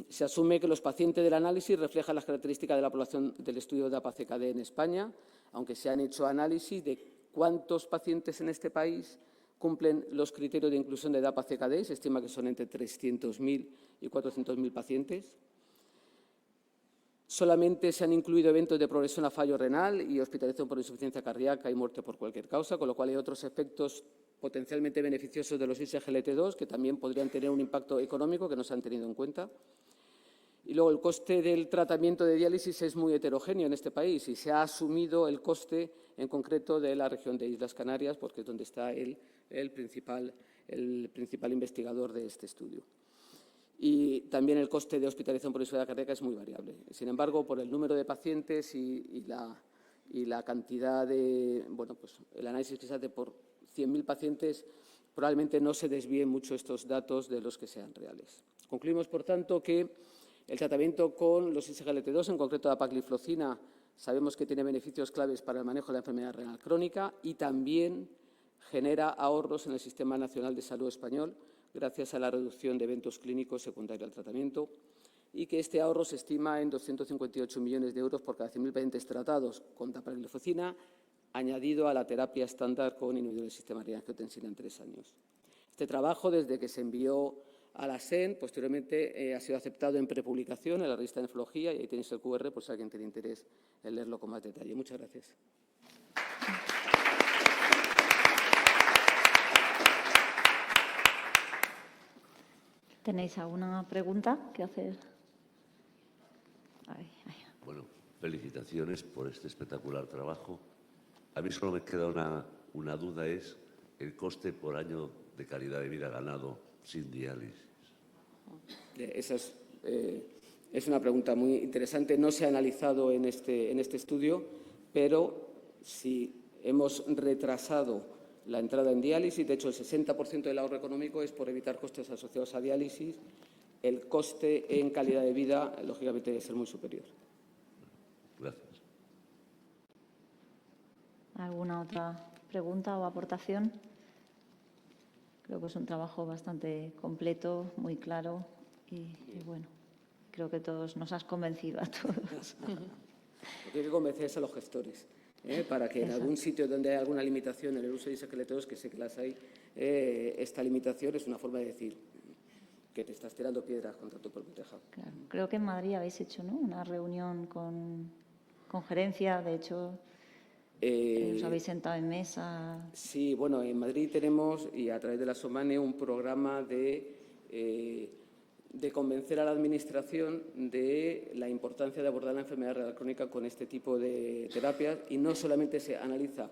se asume que los pacientes del análisis reflejan las características de la población del estudio de APA-CKD en España, aunque se han hecho análisis de cuántos pacientes en este país cumplen los criterios de inclusión de DAPA-CKD, se estima que son entre 300.000 y 400.000 pacientes. Solamente se han incluido eventos de progresión a fallo renal y hospitalización por insuficiencia cardíaca y muerte por cualquier causa, con lo cual hay otros efectos potencialmente beneficiosos de los SGLT2 que también podrían tener un impacto económico que no se han tenido en cuenta. Y luego el coste del tratamiento de diálisis es muy heterogéneo en este país y se ha asumido el coste en concreto de la región de Islas Canarias, porque es donde está el principal investigador de este estudio. Y también el coste de hospitalización por insuficiencia cardíaca es muy variable. Sin embargo, por el número de pacientes y la cantidad de, pues el análisis que se hace por 100.000 pacientes, probablemente no se desvíen mucho estos datos de los que sean reales. Concluimos, por tanto, que el tratamiento con los SGLT2, en concreto la dapagliflozina, sabemos que tiene beneficios claves para el manejo de la enfermedad renal crónica y también genera ahorros en el Sistema Nacional de Salud español, gracias a la reducción de eventos clínicos secundarios al tratamiento, y que este ahorro se estima en 258 millones de euros por cada 100.000 pacientes tratados con dapagliflozina, añadido a la terapia estándar con inhibidor del sistema renina angiotensina en 3 años. Este trabajo, desde que se envió a la SEN, posteriormente ha sido aceptado en prepublicación en la revista de nefrología, y ahí tenéis el QR por si alguien tiene interés en leerlo con más detalle. Muchas gracias. ¿Tenéis alguna pregunta que hacer? Bueno, felicitaciones por este espectacular trabajo. A mí solo me queda una duda, es el coste por año de calidad de vida ganado sin diálisis. Esa es una pregunta muy interesante. No se ha analizado en este estudio, pero si hemos retrasado la entrada en diálisis, de hecho el 60% del ahorro económico es por evitar costes asociados a diálisis, el coste en calidad de vida, lógicamente, debe ser muy superior. Gracias. ¿Alguna otra pregunta o aportación? Creo que es un trabajo bastante completo, muy claro y bueno, creo que todos nos has convencido a todos. Lo que hay que convencer es a los gestores, para que en algún sitio donde hay alguna limitación en el uso de SGLT2, que sé que las hay, esta limitación es una forma de decir que te estás tirando piedras contra tu propio tejado. Claro. Creo que en Madrid habéis hecho, ¿no?, una reunión con gerencia, de hecho, os habéis sentado en mesa. Sí, bueno, en Madrid tenemos, y a través de la SOMANE, un programa de convencer a la Administración de la importancia de abordar la enfermedad renal crónica con este tipo de terapias, y no solamente se analiza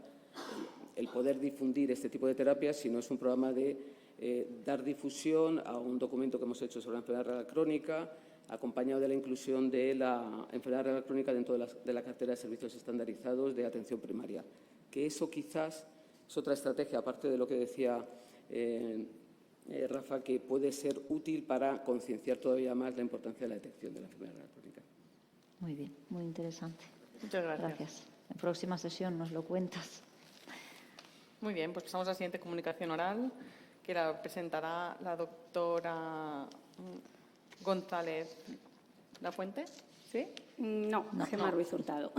el poder difundir este tipo de terapias, sino es un programa de dar difusión a un documento que hemos hecho sobre la enfermedad renal crónica, acompañado de la inclusión de la enfermedad renal crónica dentro de la cartera de servicios estandarizados de atención primaria. Que eso quizás es otra estrategia, aparte de lo que decía Rafa, que puede ser útil para concienciar todavía más la importancia de la detección de la enfermedad renal crónica. Muy bien, muy interesante. Muchas gracias. Gracias. En próxima sesión nos lo cuentas. Muy bien, pues pasamos a la siguiente comunicación oral, que la presentará la doctora González Lafuente. ¿Sí? No, Gemma Ruiz Hurtado.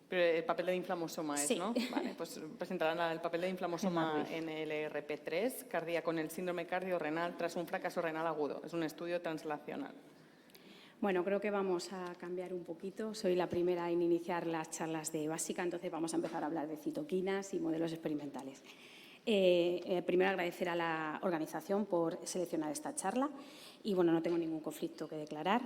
Pero el papel de inflamosoma es, Sí. ¿no? Vale, pues presentarán el papel de inflamosoma en el ERP3, cardíaco con el síndrome cardiorrenal tras un fracaso renal agudo. Es un estudio translacional. Bueno, creo que vamos a cambiar un poquito. Soy la primera en iniciar las charlas de básica, entonces vamos a empezar a hablar de citoquinas y modelos experimentales. Primero agradecer a la organización por seleccionar esta charla y, bueno, no tengo ningún conflicto que declarar.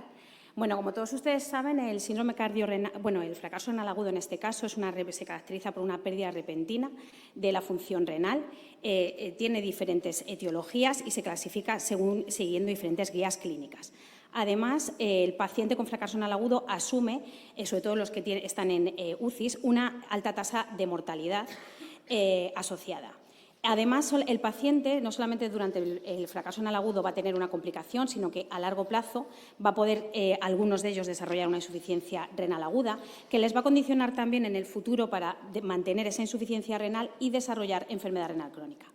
Bueno, como todos ustedes saben, el síndrome cardiorrenal, el fracaso renal agudo en este caso se caracteriza por una pérdida repentina de la función renal. Tiene diferentes etiologías y se clasifica siguiendo diferentes guías clínicas. Además, el paciente con fracaso renal agudo asume, sobre todo los que están en UCIs, una alta tasa de mortalidad asociada. Además, el paciente no solamente durante el fracaso renal agudo va a tener una complicación, sino que a largo plazo va a poder algunos de ellos desarrollar una insuficiencia renal aguda, que les va a condicionar también en el futuro para mantener esa insuficiencia renal y desarrollar enfermedad renal crónica.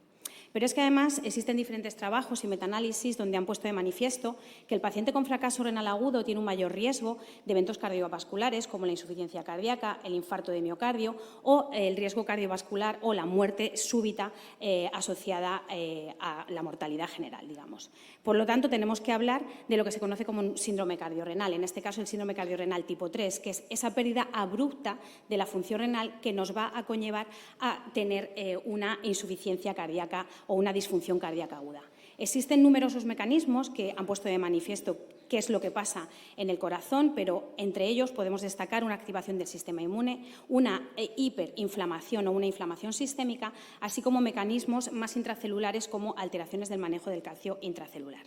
Pero es que además existen diferentes trabajos y metaanálisis donde han puesto de manifiesto que el paciente con fracaso renal agudo tiene un mayor riesgo de eventos cardiovasculares como la insuficiencia cardíaca, el infarto de miocardio o el riesgo cardiovascular o la muerte súbita asociada a la mortalidad general, digamos. Por lo tanto, tenemos que hablar de lo que se conoce como un síndrome cardiorrenal, en este caso el síndrome cardiorrenal tipo 3, que es esa pérdida abrupta de la función renal que nos va a conllevar a tener una insuficiencia cardíaca o una disfunción cardíaca aguda. Existen numerosos mecanismos que han puesto de manifiesto qué es lo que pasa en el corazón, pero entre ellos podemos destacar una activación del sistema inmune, una hiperinflamación o una inflamación sistémica, así como mecanismos más intracelulares como alteraciones del manejo del calcio intracelular.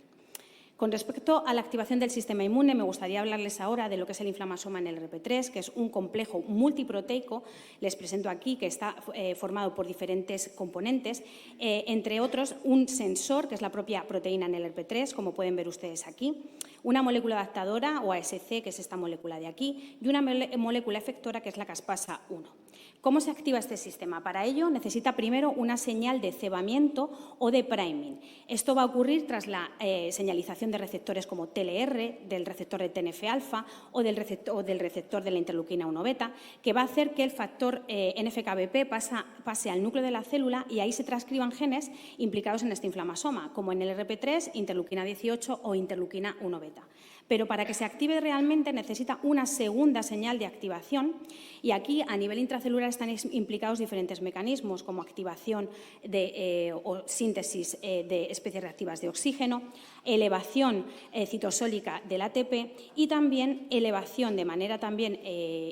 Con respecto a la activación del sistema inmune, me gustaría hablarles ahora de lo que es el inflamasoma en el NLRP3, que es un complejo multiproteico, les presento aquí, que está formado por diferentes componentes, entre otros un sensor, que es la propia proteína NLRP3, como pueden ver ustedes aquí, una molécula adaptadora, o ASC, que es esta molécula de aquí, y una molécula efectora, que es la caspasa 1. ¿Cómo se activa este sistema? Para ello necesita primero una señal de cebamiento o de priming. Esto va a ocurrir tras la señalización de receptores como TLR, del receptor de TNF-alfa o del receptor de la interleuquina 1-beta, que va a hacer que el factor NF-κB pase al núcleo de la célula y ahí se transcriban genes implicados en este inflamasoma, como en el NLRP3, interleuquina 18 o interleuquina 1-beta. Pero para que se active realmente necesita una segunda señal de activación y aquí a nivel intracelular están implicados diferentes mecanismos como activación o síntesis de especies reactivas de oxígeno, elevación citosólica del ATP y también elevación de manera también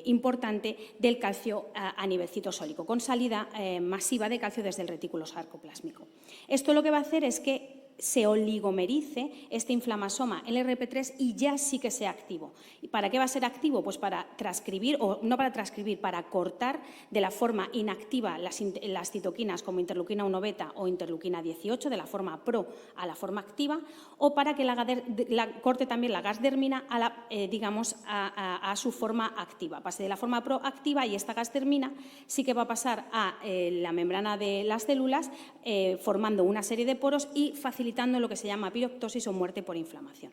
importante del calcio a nivel citosólico, con salida masiva de calcio desde el retículo sarcoplásmico. Esto lo que va a hacer es que se oligomerice este inflamasoma NLRP3 y ya sí que sea activo. ¿Y para qué va a ser activo? Pues para transcribir, o no para transcribir, para cortar de la forma inactiva las citoquinas como interleuquina 1-beta o interleuquina 18, de la forma pro a la forma activa, o para que corte también la gasdermina a su forma activa. Pase de la forma proactiva y esta gasdermina sí que va a pasar a la membrana de las células formando una serie de poros y facilitando lo que se llama piroptosis o muerte por inflamación.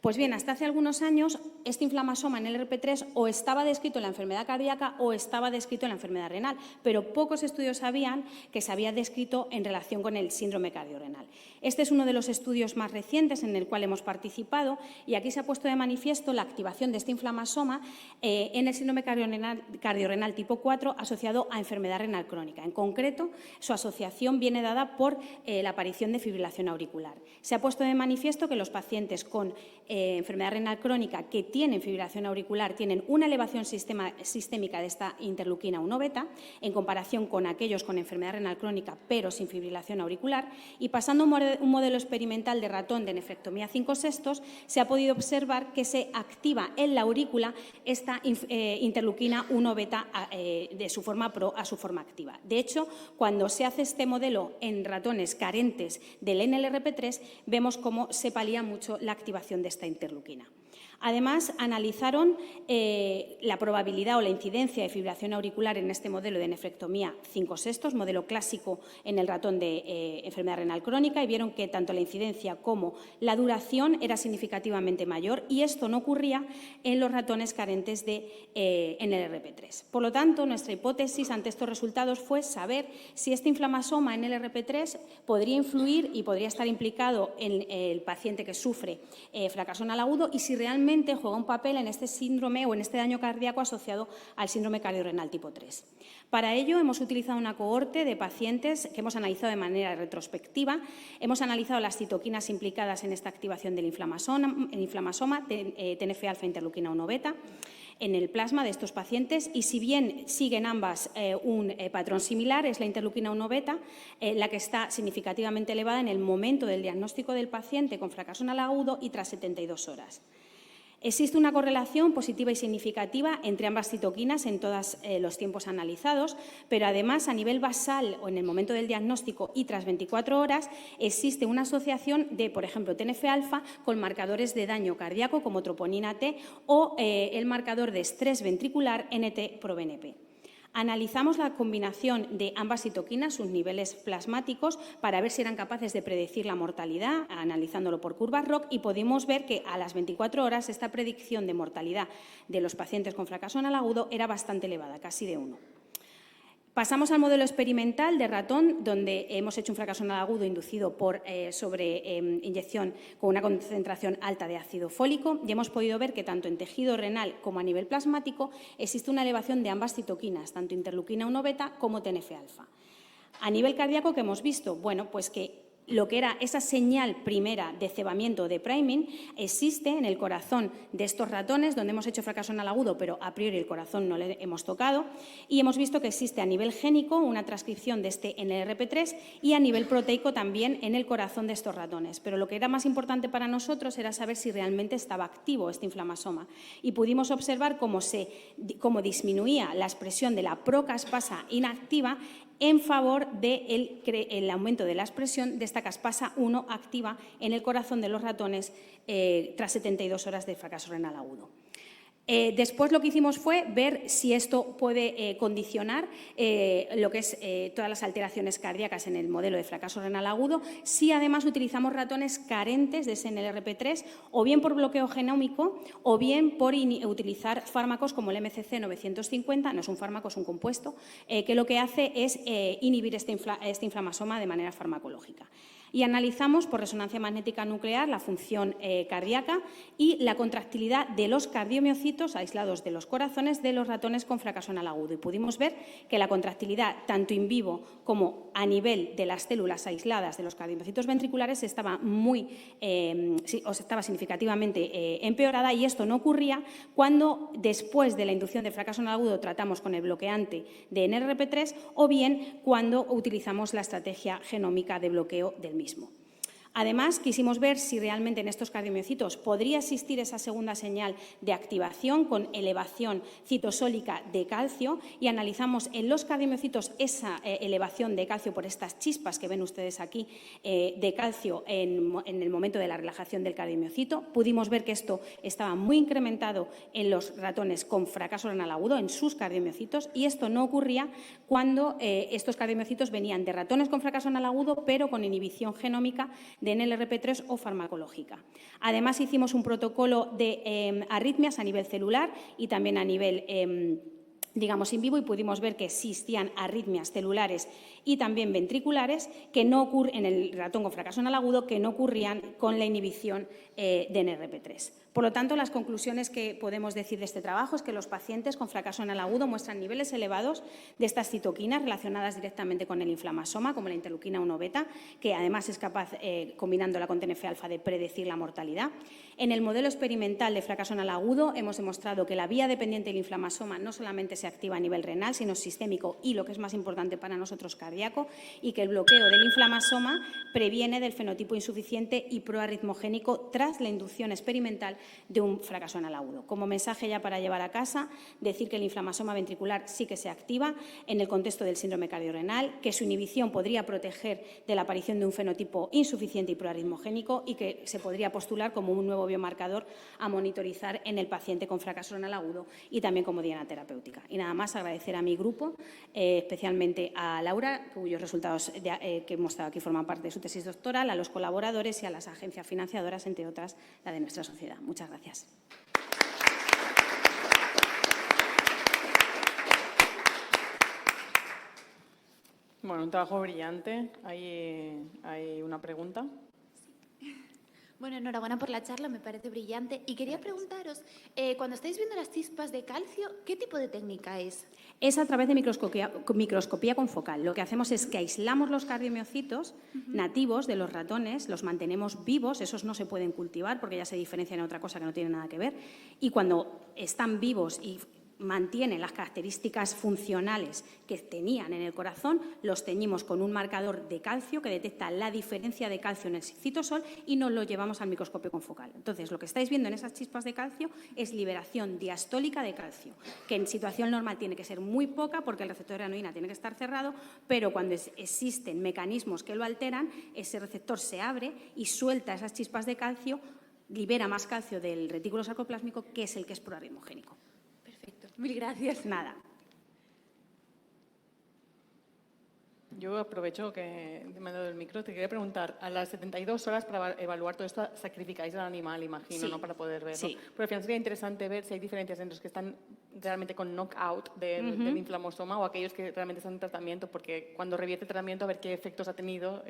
Pues bien, hasta hace algunos años este inflamasoma en el NLRP3 o estaba descrito en la enfermedad cardíaca o estaba descrito en la enfermedad renal, pero pocos estudios sabían que se había descrito en relación con el síndrome cardiorrenal. Este es uno de los estudios más recientes en el cual hemos participado y aquí se ha puesto de manifiesto la activación de este inflamasoma en el síndrome cardiorrenal tipo 4 asociado a enfermedad renal crónica. En concreto, su asociación viene dada por la aparición de fibrilación auricular. Se ha puesto de manifiesto que los pacientes con enfermedad renal crónica que tienen fibrilación auricular tienen una elevación sistémica de esta interleuquina 1-beta en comparación con aquellos con enfermedad renal crónica pero sin fibrilación auricular y pasando un modelo experimental de ratón de nefrectomía 5/6 se ha podido observar que se activa en la aurícula esta interleuquina 1-beta de su forma pro a su forma activa. De hecho, cuando se hace este modelo en ratones carentes del NLRP3 vemos cómo se palía mucho la activación de esta interleuquina. Además, analizaron la probabilidad o la incidencia de fibrilación auricular en este modelo de nefrectomía 5/6, modelo clásico en el ratón de enfermedad renal crónica, y vieron que tanto la incidencia como la duración era significativamente mayor y esto no ocurría en los ratones carentes de NLRP3. Por lo tanto, nuestra hipótesis ante estos resultados fue saber si este inflamasoma NLRP3 podría influir y podría estar implicado en el paciente que sufre fracaso renal agudo y si realmente juega un papel en este síndrome o en este daño cardíaco asociado al síndrome cardiorrenal tipo 3. Para ello, hemos utilizado una cohorte de pacientes que hemos analizado de manera retrospectiva. Hemos analizado las citoquinas implicadas en esta activación del inflamasoma, TNF-alfa, interleuquina 1 beta, en el plasma de estos pacientes, y si bien siguen ambas un patrón similar, es la interleuquina 1 beta la que está significativamente elevada en el momento del diagnóstico del paciente con fracaso renal agudo y tras 72 horas. Existe una correlación positiva y significativa entre ambas citoquinas en todos los tiempos analizados, pero además a nivel basal o en el momento del diagnóstico y tras 24 horas existe una asociación de, por ejemplo, TNF-alfa con marcadores de daño cardíaco como troponina T o el marcador de estrés ventricular NT-proBNP. Analizamos la combinación de ambas citoquinas, sus niveles plasmáticos, para ver si eran capaces de predecir la mortalidad, analizándolo por curvas ROC, y pudimos ver que a las 24 horas esta predicción de mortalidad de los pacientes con fracaso renal agudo era bastante elevada, casi de 1. Pasamos al modelo experimental de ratón, donde hemos hecho un fracaso renal agudo inducido por inyección con una concentración alta de ácido fólico, y hemos podido ver que tanto en tejido renal como a nivel plasmático existe una elevación de ambas citoquinas, tanto interleuquina 1 beta como TNF-alfa. A nivel cardíaco, ¿qué hemos visto? Bueno, pues que lo que era esa señal primera de cebamiento de priming existe en el corazón de estos ratones, donde hemos hecho fracaso renal agudo, pero a priori el corazón no le hemos tocado, y hemos visto que existe a nivel génico una transcripción de este NLRP3 y a nivel proteico también en el corazón de estos ratones. Pero lo que era más importante para nosotros era saber si realmente estaba activo este inflamasoma, y pudimos observar cómo disminuía la expresión de la procaspasa inactiva en favor del aumento de la expresión de esta caspasa 1 activa en el corazón de los ratones tras 72 horas de fracaso renal agudo. Después lo que hicimos fue ver si esto puede condicionar lo que es todas las alteraciones cardíacas en el modelo de fracaso renal agudo, si además utilizamos ratones carentes de SNLRP3, o bien por bloqueo genómico o bien por utilizar fármacos como el MCC 950, no es un fármaco, es un compuesto, que lo que hace es inhibir este inflamasoma de manera farmacológica. Y analizamos por resonancia magnética nuclear la función cardíaca y la contractilidad de los cardiomiocitos aislados de los corazones de los ratones con fracaso renal agudo. Y pudimos ver que la contractilidad, tanto in vivo como a nivel de las células aisladas de los cardiomiocitos ventriculares, estaba significativamente empeorada, y esto no ocurría cuando después de la inducción de fracaso renal agudo tratamos con el bloqueante de NLRP3 o bien cuando utilizamos la estrategia genómica de bloqueo del mismo. Además, quisimos ver si realmente en estos cardiomiocitos podría existir esa segunda señal de activación con elevación citosólica de calcio, y analizamos en los cardiomiocitos esa elevación de calcio por estas chispas que ven ustedes aquí de calcio en el momento de la relajación del cardiomiocito. Pudimos ver que esto estaba muy incrementado en los ratones con fracaso renal agudo, en sus cardiomiocitos, y esto no ocurría cuando estos cardiomiocitos venían de ratones con fracaso renal agudo, pero con inhibición genómica de NLRP3 o farmacológica. Además, hicimos un protocolo de arritmias a nivel celular y también a nivel digamos in vivo, y pudimos ver que existían arritmias celulares y también ventriculares que no ocurren en el ratón con fracaso renal agudo, que no ocurrían con la inhibición de NLRP3. Por lo tanto, las conclusiones que podemos decir de este trabajo es que los pacientes con fracaso renal agudo muestran niveles elevados de estas citoquinas relacionadas directamente con el inflamasoma, como la interleuquina 1 beta, que además es capaz, combinándola con TNF-alfa, de predecir la mortalidad. En el modelo experimental de fracaso renal agudo hemos demostrado que la vía dependiente del inflamasoma no solamente se activa a nivel renal, sino sistémico y, lo que es más importante para nosotros, cardíaco, y que el bloqueo del inflamasoma previene del fenotipo insuficiente y proarritmogénico tras la inducción experimental de un fracaso renal agudo. Como mensaje ya para llevar a casa, decir que el inflamasoma ventricular sí que se activa en el contexto del síndrome cardiorrenal, que su inhibición podría proteger de la aparición de un fenotipo insuficiente y proarritmogénico, y que se podría postular como un nuevo biomarcador a monitorizar en el paciente con fracaso renal agudo y también como diana terapéutica. Y nada más, agradecer a mi grupo, especialmente a Laura, cuyos resultados que hemos mostrado aquí forman parte de su tesis doctoral, a los colaboradores y a las agencias financiadoras, entre otras la de nuestra sociedad. Muchas gracias. Bueno, un trabajo brillante. Hay una pregunta. Bueno, enhorabuena por la charla, me parece brillante. Y quería preguntaros, cuando estáis viendo las chispas de calcio, ¿qué tipo de técnica es? Es a través de microscopía confocal. Lo que hacemos es que aislamos los cardiomiocitos nativos de los ratones, los mantenemos vivos, esos no se pueden cultivar porque ya se diferencian en otra cosa que no tiene nada que ver, y cuando están vivos y mantienen las características funcionales que tenían en el corazón, los teñimos con un marcador de calcio que detecta la diferencia de calcio en el citosol y nos lo llevamos al microscopio confocal. Entonces, lo que estáis viendo en esas chispas de calcio es liberación diastólica de calcio, que en situación normal tiene que ser muy poca porque el receptor de anoína tiene que estar cerrado, pero cuando existen mecanismos que lo alteran, ese receptor se abre y suelta esas chispas de calcio, libera más calcio del retículo sarcoplásmico, que es el que es proarritmogénico. Mil gracias. Nada. Yo aprovecho que me ha dado el micro. Te quería preguntar, a las 72 horas para evaluar todo esto, sacrificáis al animal, imagino, Sí. ¿no? Para poder verlo. Sí. Pero al final sería interesante ver si hay diferencias entre los que están realmente con knockout del inflamosoma o aquellos que realmente están en tratamiento, porque cuando revierte el tratamiento, a ver qué efectos ha tenido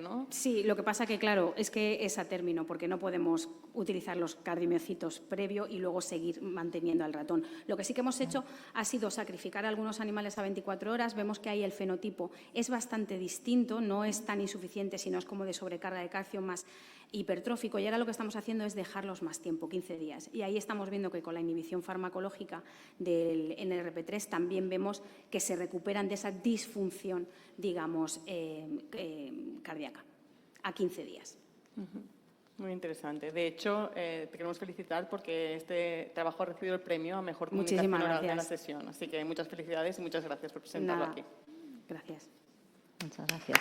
¿no? Sí, lo que pasa que, claro, es que es a término, porque no podemos utilizar los cardiomiocitos previo y luego seguir manteniendo al ratón. Lo que sí que hemos hecho ha sido sacrificar a algunos animales a 24 horas. Vemos que ahí el fenotipo es bastante distinto, no es tan insuficiente, sino es como de sobrecarga de calcio más hipertrófico, y ahora lo que estamos haciendo es dejarlos más tiempo, 15 días. Y ahí estamos viendo que con la inhibición farmacológica del NLRP3 también vemos que se recuperan de esa disfunción, digamos, cardíaca, a 15 días. Muy interesante. De hecho, te queremos felicitar porque este trabajo ha recibido el premio a Mejor Comunicación Muchísimas Oral de la gracias. sesión. Así que muchas felicidades y muchas gracias por presentarlo Nada. aquí. Gracias. Muchas gracias.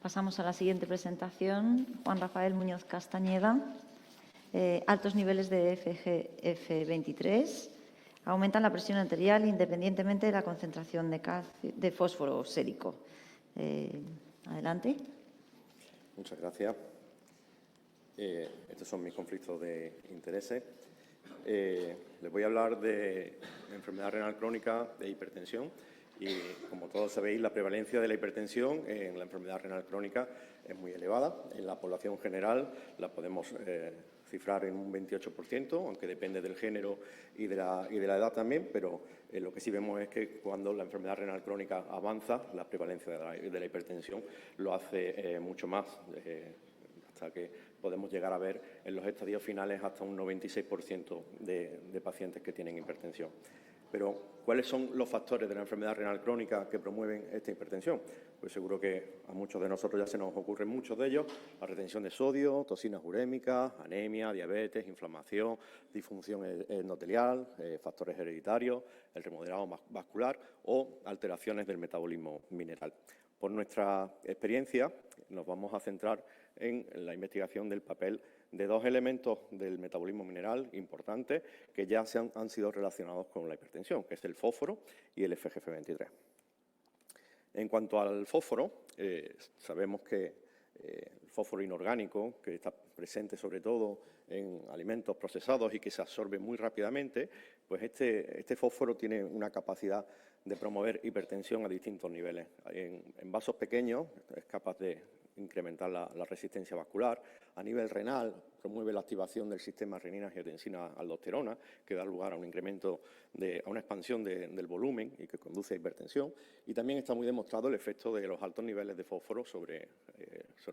Pasamos a la siguiente presentación. Juan Rafael Muñoz Castañeda. Altos niveles de FGF23 aumentan la presión arterial independientemente de la concentración de fósforo sérico. Adelante. Muchas gracias. Estos son mis conflictos de intereses. Les voy a hablar de enfermedad renal crónica, de hipertensión. Y, como todos sabéis, la prevalencia de la hipertensión en la enfermedad renal crónica es muy elevada. En la población general la podemos cifrar en un 28%, aunque depende del género y de la edad también, pero lo que sí vemos es que cuando la enfermedad renal crónica avanza, la prevalencia de la hipertensión lo hace mucho más, hasta que podemos llegar a ver en los estadios finales hasta un 96% de pacientes que tienen hipertensión. Pero, ¿cuáles son los factores de la enfermedad renal crónica que promueven esta hipertensión? Pues seguro que a muchos de nosotros ya se nos ocurren muchos de ellos: la retención de sodio, toxinas urémicas, anemia, diabetes, inflamación, disfunción endotelial, factores hereditarios, el remodelado vascular o alteraciones del metabolismo mineral. Por nuestra experiencia, nos vamos a centrar en la investigación del papel de dos elementos del metabolismo mineral importantes que ya han sido relacionados con la hipertensión, que es el fósforo y el FGF23. En cuanto al fósforo, sabemos que el fósforo inorgánico, que está presente sobre todo en alimentos procesados y que se absorbe muy rápidamente, pues este fósforo tiene una capacidad de promover hipertensión a distintos niveles. En vasos pequeños es capaz de incrementar la resistencia vascular. A nivel renal, promueve la activación del sistema renina-angiotensina-aldosterona, que da lugar a un incremento, a una expansión del volumen y que conduce a hipertensión. Y también está muy demostrado el efecto de los altos niveles de fósforo sobre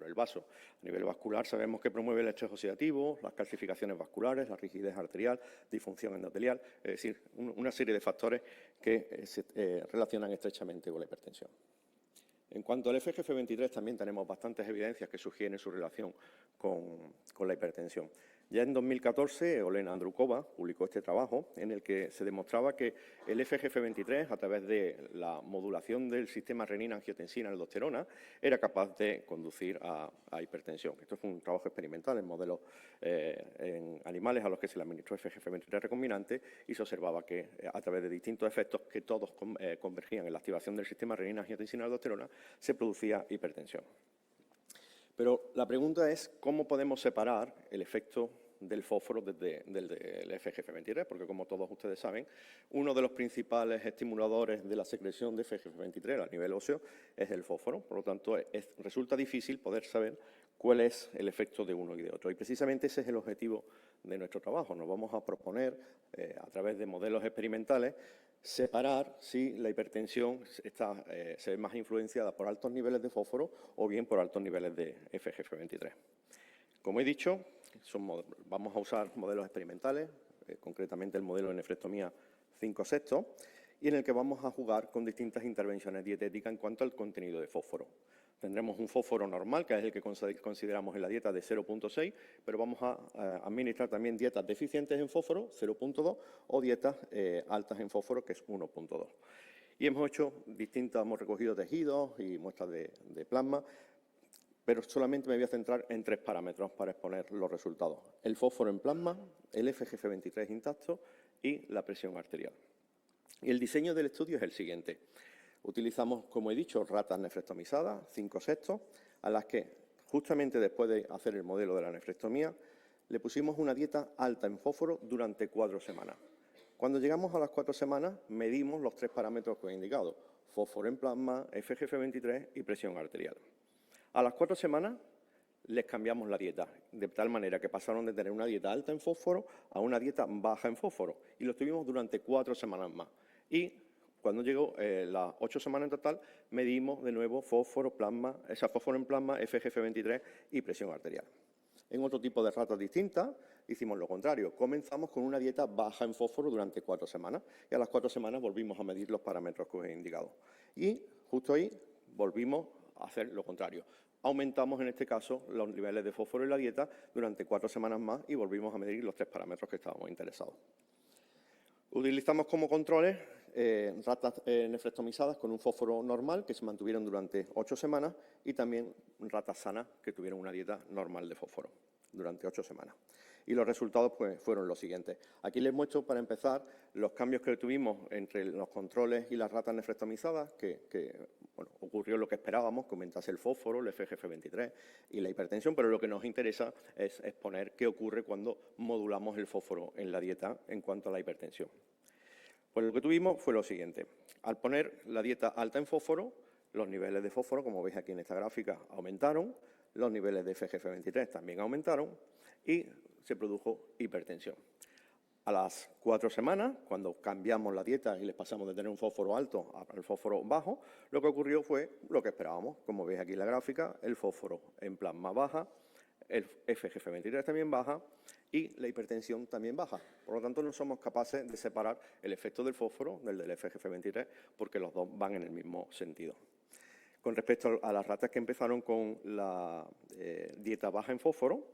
el vaso. A nivel vascular sabemos que promueve el estrés oxidativo, las calcificaciones vasculares, la rigidez arterial, disfunción endotelial, es decir, una serie de factores que se relacionan estrechamente con la hipertensión. En cuanto al FGF23, también tenemos bastantes evidencias que sugieren su relación con la hipertensión. Ya en 2014, Olena Andrukova publicó este trabajo en el que se demostraba que el FGF23, a través de la modulación del sistema renina-angiotensina-aldosterona, era capaz de conducir a hipertensión. Esto fue un trabajo experimental en modelos en animales a los que se le administró FGF23 recombinante y se observaba que, a través de distintos efectos que todos convergían en la activación del sistema renina-angiotensina-aldosterona, se producía hipertensión. Pero la pregunta es, ¿cómo podemos separar el efecto del fósforo desde el FGF23, porque como todos ustedes saben, uno de los principales estimuladores de la secreción de FGF23 a nivel óseo es el fósforo. Por lo tanto, resulta difícil poder saber cuál es el efecto de uno y de otro. Y precisamente ese es el objetivo de nuestro trabajo. Nos vamos a proponer, a través de modelos experimentales, separar si la hipertensión se ve más influenciada por altos niveles de fósforo o bien por altos niveles de FGF23. Como he dicho, vamos a usar modelos experimentales, concretamente el modelo de nefrectomía 5/6, y en el que vamos a jugar con distintas intervenciones dietéticas en cuanto al contenido de fósforo. Tendremos un fósforo normal, que es el que consideramos en la dieta de 0,6, pero vamos a administrar también dietas deficientes en fósforo, 0,2, o dietas altas en fósforo, que es 1,2. Y hemos recogido tejidos y muestras de plasma, pero solamente me voy a centrar en 3 parámetros para exponer los resultados: el fósforo en plasma, el FGF23 intacto y la presión arterial. Y el diseño del estudio es el siguiente. Utilizamos, como he dicho, ratas nefrectomizadas, 5/6, a las que, justamente después de hacer el modelo de la nefrectomía, le pusimos una dieta alta en fósforo durante 4 semanas. Cuando llegamos a las 4 semanas, medimos los 3 parámetros que he indicado: fósforo en plasma, FGF23 y presión arterial. A las 4 semanas les cambiamos la dieta, de tal manera que pasaron de tener una dieta alta en fósforo a una dieta baja en fósforo, y lo tuvimos durante 4 semanas más. Y cuando llegó las 8 semanas en total, medimos de nuevo fósforo en plasma, FGF23 y presión arterial. En otro tipo de ratas distintas hicimos lo contrario. Comenzamos con una dieta baja en fósforo durante 4 semanas y a las 4 semanas volvimos a medir los parámetros que os he indicado. Y justo ahí volvimos a hacer lo contrario. Aumentamos, en este caso, los niveles de fósforo en la dieta durante 4 semanas más y volvimos a medir los 3 parámetros que estábamos interesados. Utilizamos como controles ratas nefrectomizadas con un fósforo normal, que se mantuvieron durante 8 semanas, y también ratas sanas que tuvieron una dieta normal de fósforo durante 8 semanas. Y los resultados pues, fueron los siguientes. Aquí les muestro, para empezar, los cambios que tuvimos entre los controles y las ratas nefrectomizadas, que ocurrió lo que esperábamos, que aumentase el fósforo, el FGF23 y la hipertensión, pero lo que nos interesa es exponer qué ocurre cuando modulamos el fósforo en la dieta en cuanto a la hipertensión. Pues lo que tuvimos fue lo siguiente. Al poner la dieta alta en fósforo, los niveles de fósforo, como veis aquí en esta gráfica, aumentaron, los niveles de FGF23 también aumentaron y se produjo hipertensión. A las 4 semanas, cuando cambiamos la dieta y les pasamos de tener un fósforo alto al fósforo bajo, lo que ocurrió fue lo que esperábamos. Como veis aquí en la gráfica, el fósforo en plasma baja, el FGF23 también baja y la hipertensión también baja. Por lo tanto, no somos capaces de separar el efecto del fósforo del FGF23 porque los dos van en el mismo sentido. Con respecto a las ratas que empezaron con la dieta baja en fósforo,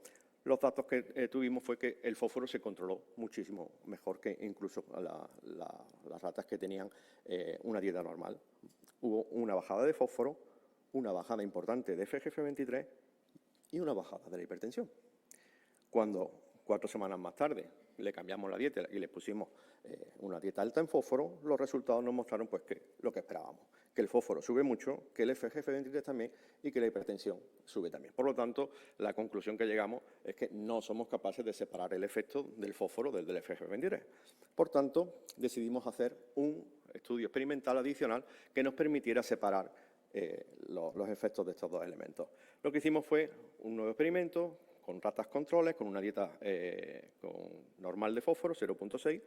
los datos que tuvimos fue que el fósforo se controló muchísimo mejor que incluso las ratas que tenían una dieta normal. Hubo una bajada de fósforo, una bajada importante de FGF23 y una bajada de la hipertensión. Cuando 4 semanas más tarde le cambiamos la dieta y le pusimos una dieta alta en fósforo, los resultados nos mostraron pues, que lo que esperábamos, que el fósforo sube mucho, que el FGF23 también y que la hipertensión sube también. Por lo tanto, la conclusión que llegamos es que no somos capaces de separar el efecto del fósforo del FGF23. Por tanto, decidimos hacer un estudio experimental adicional que nos permitiera separar los efectos de estos dos elementos. Lo que hicimos fue un nuevo experimento con ratas controles, con una dieta normal de fósforo, 0,6,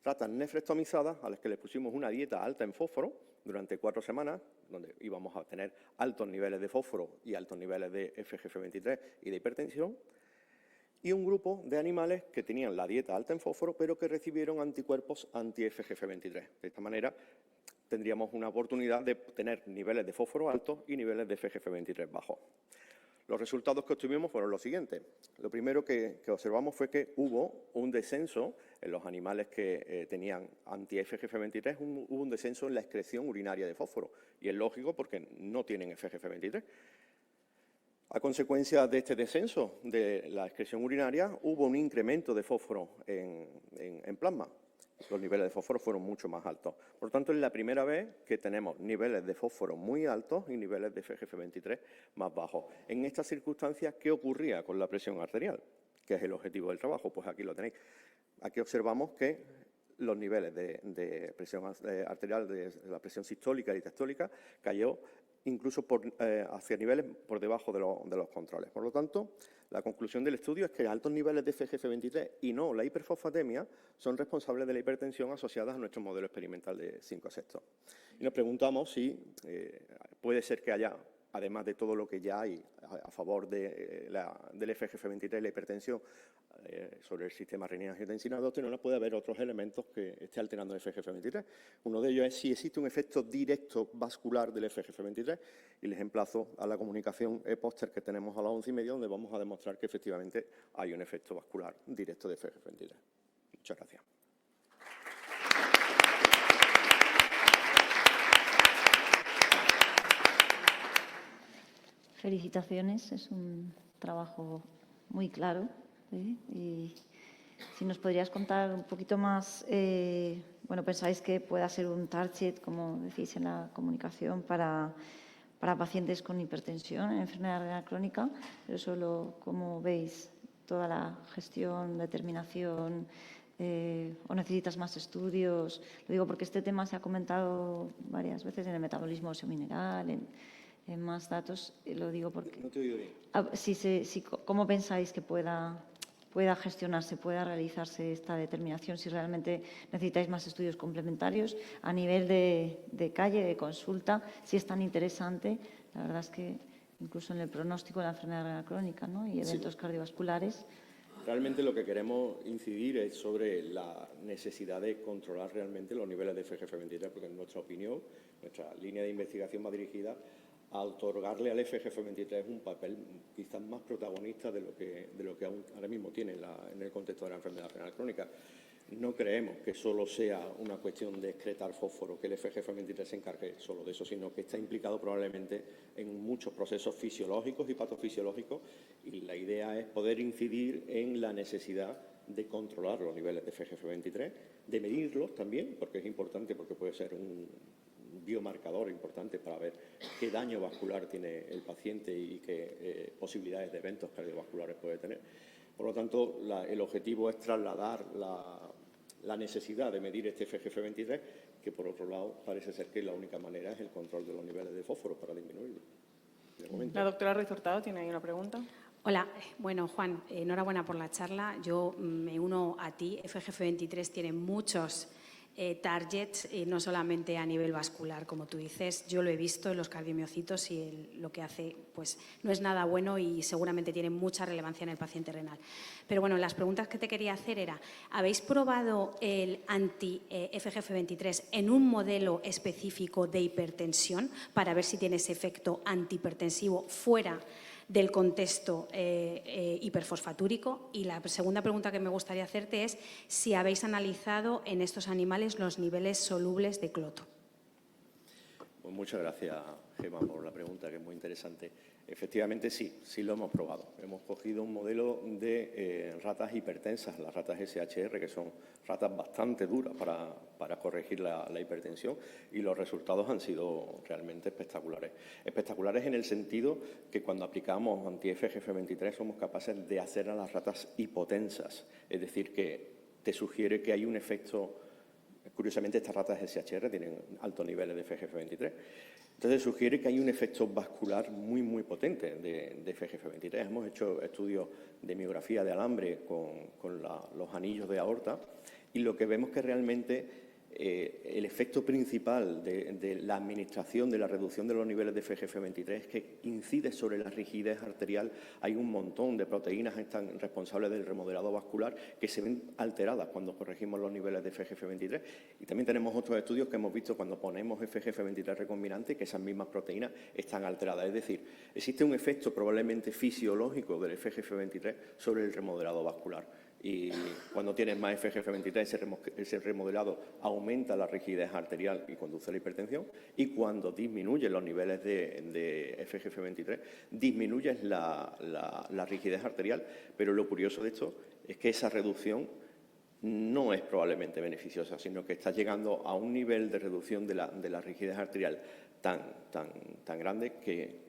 ratas nefrectomizadas a las que les pusimos una dieta alta en fósforo durante 4 semanas, donde íbamos a tener altos niveles de fósforo y altos niveles de FGF23 y de hipertensión, y un grupo de animales que tenían la dieta alta en fósforo, pero que recibieron anticuerpos anti-FGF23. De esta manera, tendríamos una oportunidad de tener niveles de fósforo altos y niveles de FGF23 bajos. Los resultados que obtuvimos fueron los siguientes. Lo primero que observamos fue que hubo un descenso en los animales que tenían anti-FGF23, hubo un descenso en la excreción urinaria de fósforo. Y es lógico porque no tienen FGF23. A consecuencia de este descenso de la excreción urinaria, hubo un incremento de fósforo en plasma. Los niveles de fósforo fueron mucho más altos. Por lo tanto, es la primera vez que tenemos niveles de fósforo muy altos y niveles de FGF23 más bajos. En estas circunstancias, ¿qué ocurría con la presión arterial? ¿Qué es el objetivo del trabajo? Pues aquí lo tenéis. Aquí observamos que los niveles de presión arterial, de la presión sistólica y diastólica, cayó incluso hacia niveles por debajo de los controles. Por lo tanto, la conclusión del estudio es que altos niveles de FGF23 y no la hiperfosfatemia son responsables de la hipertensión asociada a nuestro modelo experimental de 5 sextos. Y nos preguntamos si puede ser que haya, además de todo lo que ya hay a favor del FGF23 y la hipertensión sobre el sistema renina-angiotensina 2, no puede haber otros elementos que esté alterando el FGF23. Uno de ellos es si existe un efecto directo vascular del FGF23, y les emplazo a la comunicación póster que tenemos a las 11:30, donde vamos a demostrar que efectivamente hay un efecto vascular directo de FGF23. Muchas gracias. Felicitaciones, es un trabajo muy claro. Y si nos podrías contar un poquito más, bueno, pensáis que pueda ser un target, como decís en la comunicación, para pacientes con hipertensión, enfermedad renal crónica, pero solo cómo veis toda la gestión, determinación, o necesitas más estudios. Lo digo porque este tema se ha comentado varias veces en el metabolismo mineral, en más datos. Lo digo porque... No te he oído bien. ¿Cómo pensáis que pueda gestionarse, pueda realizarse esta determinación, si realmente necesitáis más estudios complementarios a nivel de calle, de consulta, si es tan interesante? La verdad es que incluso en el pronóstico de la enfermedad renal crónica, ¿no?, y eventos cardiovasculares. Realmente lo que queremos incidir es sobre la necesidad de controlar realmente los niveles de FGF23, porque en nuestra opinión, nuestra línea de investigación va dirigida a otorgarle al FGF23 un papel quizás más protagonista de lo que aún ahora mismo tiene en el contexto de la enfermedad renal crónica. No creemos que solo sea una cuestión de excretar fósforo, que el FGF23 se encargue solo de eso, sino que está implicado probablemente en muchos procesos fisiológicos y patofisiológicos, y la idea es poder incidir en la necesidad de controlar los niveles de FGF23, de medirlos también, porque es importante, porque puede ser un biomarcador importante para ver qué daño vascular tiene el paciente y qué posibilidades de eventos cardiovasculares puede tener. Por lo tanto, el objetivo es trasladar la necesidad de medir este FGF23, que por otro lado parece ser que la única manera es el control de los niveles de fósforo para disminuirlo. La doctora Ruiz Hurtado tiene ahí una pregunta. Hola, bueno, Juan, enhorabuena por la charla. Yo me uno a ti. FGF23 tiene muchos targets, no solamente a nivel vascular, como tú dices. Yo lo he visto en los cardiomiocitos y lo que hace pues no es nada bueno y seguramente tiene mucha relevancia en el paciente renal. Pero bueno, las preguntas que te quería hacer era, ¿habéis probado el anti-FGF23 en un modelo específico de hipertensión para ver si tiene ese efecto antihipertensivo fuera del contexto hiperfosfatúrico? Y la segunda pregunta que me gustaría hacerte es si habéis analizado en estos animales los niveles solubles de cloto. Pues muchas gracias, Gemma, por la pregunta, que es muy interesante. Efectivamente, sí lo hemos probado. Hemos cogido un modelo de ratas hipertensas, las ratas SHR, que son ratas bastante duras para corregir la hipertensión, y los resultados han sido realmente espectaculares. Espectaculares en el sentido que cuando aplicamos anti-FGF23 somos capaces de hacer a las ratas hipotensas, es decir, que te sugiere que hay un efecto. Curiosamente, estas ratas SHR tienen altos niveles de FGF23. Entonces, sugiere que hay un efecto vascular muy, muy potente de FGF23. Hemos hecho estudios de miografía de alambre con los anillos de aorta, y lo que vemos que realmente el efecto principal de la administración de la reducción de los niveles de FGF23 es que incide sobre la rigidez arterial. Hay un montón de proteínas que están responsables del remodelado vascular que se ven alteradas cuando corregimos los niveles de FGF23. Y también tenemos otros estudios que hemos visto cuando ponemos FGF23 recombinante que esas mismas proteínas están alteradas. Es decir, existe un efecto probablemente fisiológico del FGF23 sobre el remodelado vascular. Y cuando tienes más FGF23, ese remodelado aumenta la rigidez arterial y conduce a la hipertensión. Y cuando disminuyes los niveles de FGF23, disminuyes la rigidez arterial. Pero lo curioso de esto es que esa reducción no es probablemente beneficiosa, sino que está llegando a un nivel de reducción de la rigidez arterial tan grande que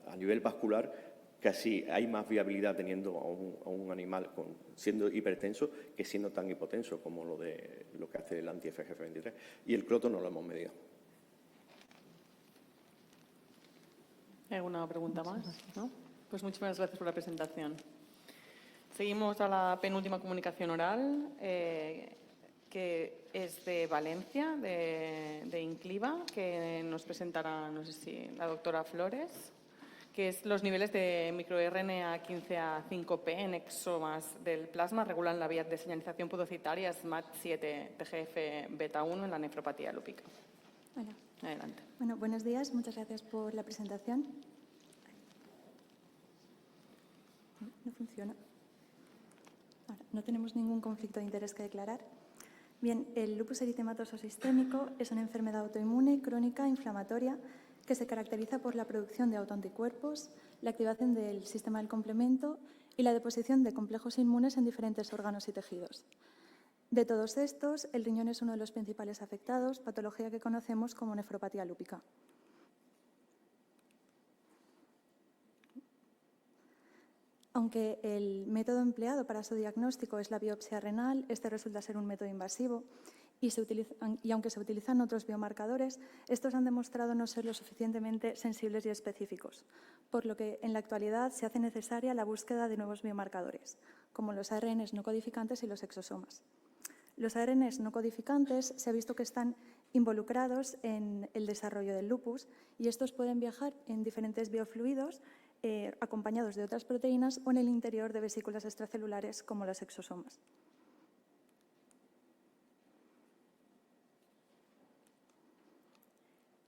a nivel vascular casi hay más viabilidad teniendo a un animal siendo hipertenso que siendo tan hipotenso como lo que hace el anti-FGF23. Y el croto no lo hemos medido. ¿Hay alguna pregunta más? ¿No? Pues muchísimas gracias por la presentación. Seguimos a la penúltima comunicación oral, que es de Valencia, de Incliva, que nos presentará, no sé si la doctora Flores, que es los niveles de microRNA 15A5P en exomas del plasma regulan la vía de señalización podocitaria SMAD7 TGF beta 1 en la nefropatía lúpica. Hola. Adelante. Bueno, buenos días. Muchas gracias por la presentación. No funciona. Ahora, no tenemos ningún conflicto de interés que declarar. Bien, el lupus eritematoso sistémico es una enfermedad autoinmune, crónica, inflamatoria, que se caracteriza por la producción de autoanticuerpos, la activación del sistema del complemento y la deposición de complejos inmunes en diferentes órganos y tejidos. De todos estos, el riñón es uno de los principales afectados, patología que conocemos como nefropatía lúpica. Aunque el método empleado para su diagnóstico es la biopsia renal, este resulta ser un método invasivo y aunque se utilizan otros biomarcadores, estos han demostrado no ser lo suficientemente sensibles y específicos, por lo que en la actualidad se hace necesaria la búsqueda de nuevos biomarcadores, como los ARNs no codificantes y los exosomas. Los ARNs no codificantes se ha visto que están involucrados en el desarrollo del lupus y estos pueden viajar en diferentes biofluidos acompañados de otras proteínas o en el interior de vesículas extracelulares como los exosomas.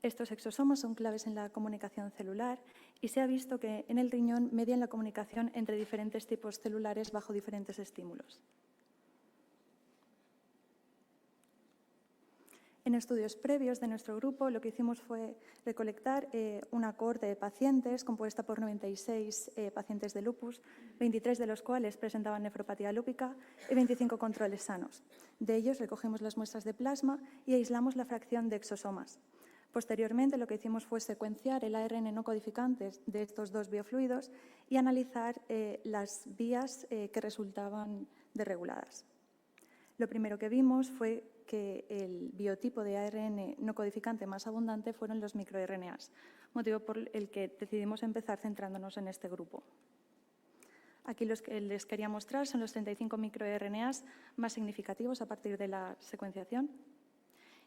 Estos exosomas son claves en la comunicación celular y se ha visto que en el riñón median la comunicación entre diferentes tipos celulares bajo diferentes estímulos. En estudios previos de nuestro grupo, lo que hicimos fue recolectar una cohorte de pacientes compuesta por 96 pacientes de lupus, 23 de los cuales presentaban nefropatía lúpica y 25 controles sanos. De ellos recogimos las muestras de plasma y aislamos la fracción de exosomas. Posteriormente, lo que hicimos fue secuenciar el ARN no codificante de estos dos biofluidos y analizar las vías que resultaban desreguladas. Lo primero que vimos fue que el biotipo de ARN no codificante más abundante fueron los microRNAs, motivo por el que decidimos empezar centrándonos en este grupo. Aquí los que les quería mostrar son los 35 microRNAs más significativos a partir de la secuenciación.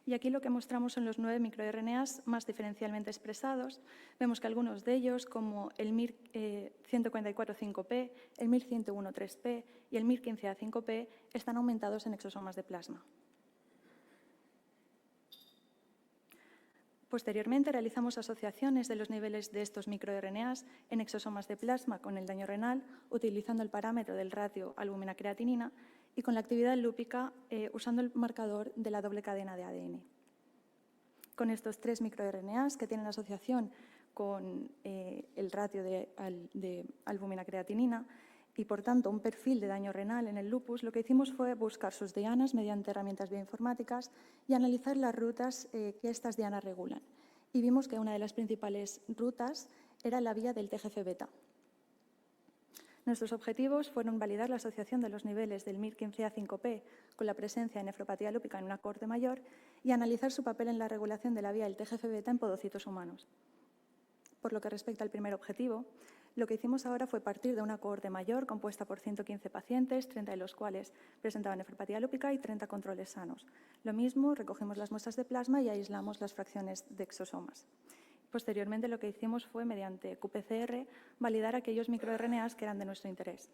Y aquí lo que mostramos son los 9 microRNAs más diferencialmente expresados. Vemos que algunos de ellos, como el MIR144-5P, el MIR101-3P y el MIR15A5P, están aumentados en exosomas de plasma. Posteriormente, realizamos asociaciones de los niveles de estos microRNAs en exosomas de plasma con el daño renal, utilizando el parámetro del ratio albúmina-creatinina y con la actividad lúpica usando el marcador de la doble cadena de ADN. Con estos 3 microRNAs que tienen asociación con el ratio de albúmina-creatinina y, por tanto, un perfil de daño renal en el lupus, lo que hicimos fue buscar sus dianas mediante herramientas bioinformáticas y analizar las rutas que estas dianas regulan. Y vimos que una de las principales rutas era la vía del TGF-beta. Nuestros objetivos fueron validar la asociación de los niveles del MIR15A5P con la presencia de nefropatía lúpica en una cohorte mayor y analizar su papel en la regulación de la vía del TGF-beta en podocitos humanos. Por lo que respecta al primer objetivo, lo que hicimos ahora fue partir de una cohorte mayor compuesta por 115 pacientes, 30 de los cuales presentaban nefropatía lúpica y 30 controles sanos. Lo mismo, recogimos las muestras de plasma y aislamos las fracciones de exosomas. Posteriormente, lo que hicimos fue, mediante qPCR, validar aquellos microRNAs que eran de nuestro interés.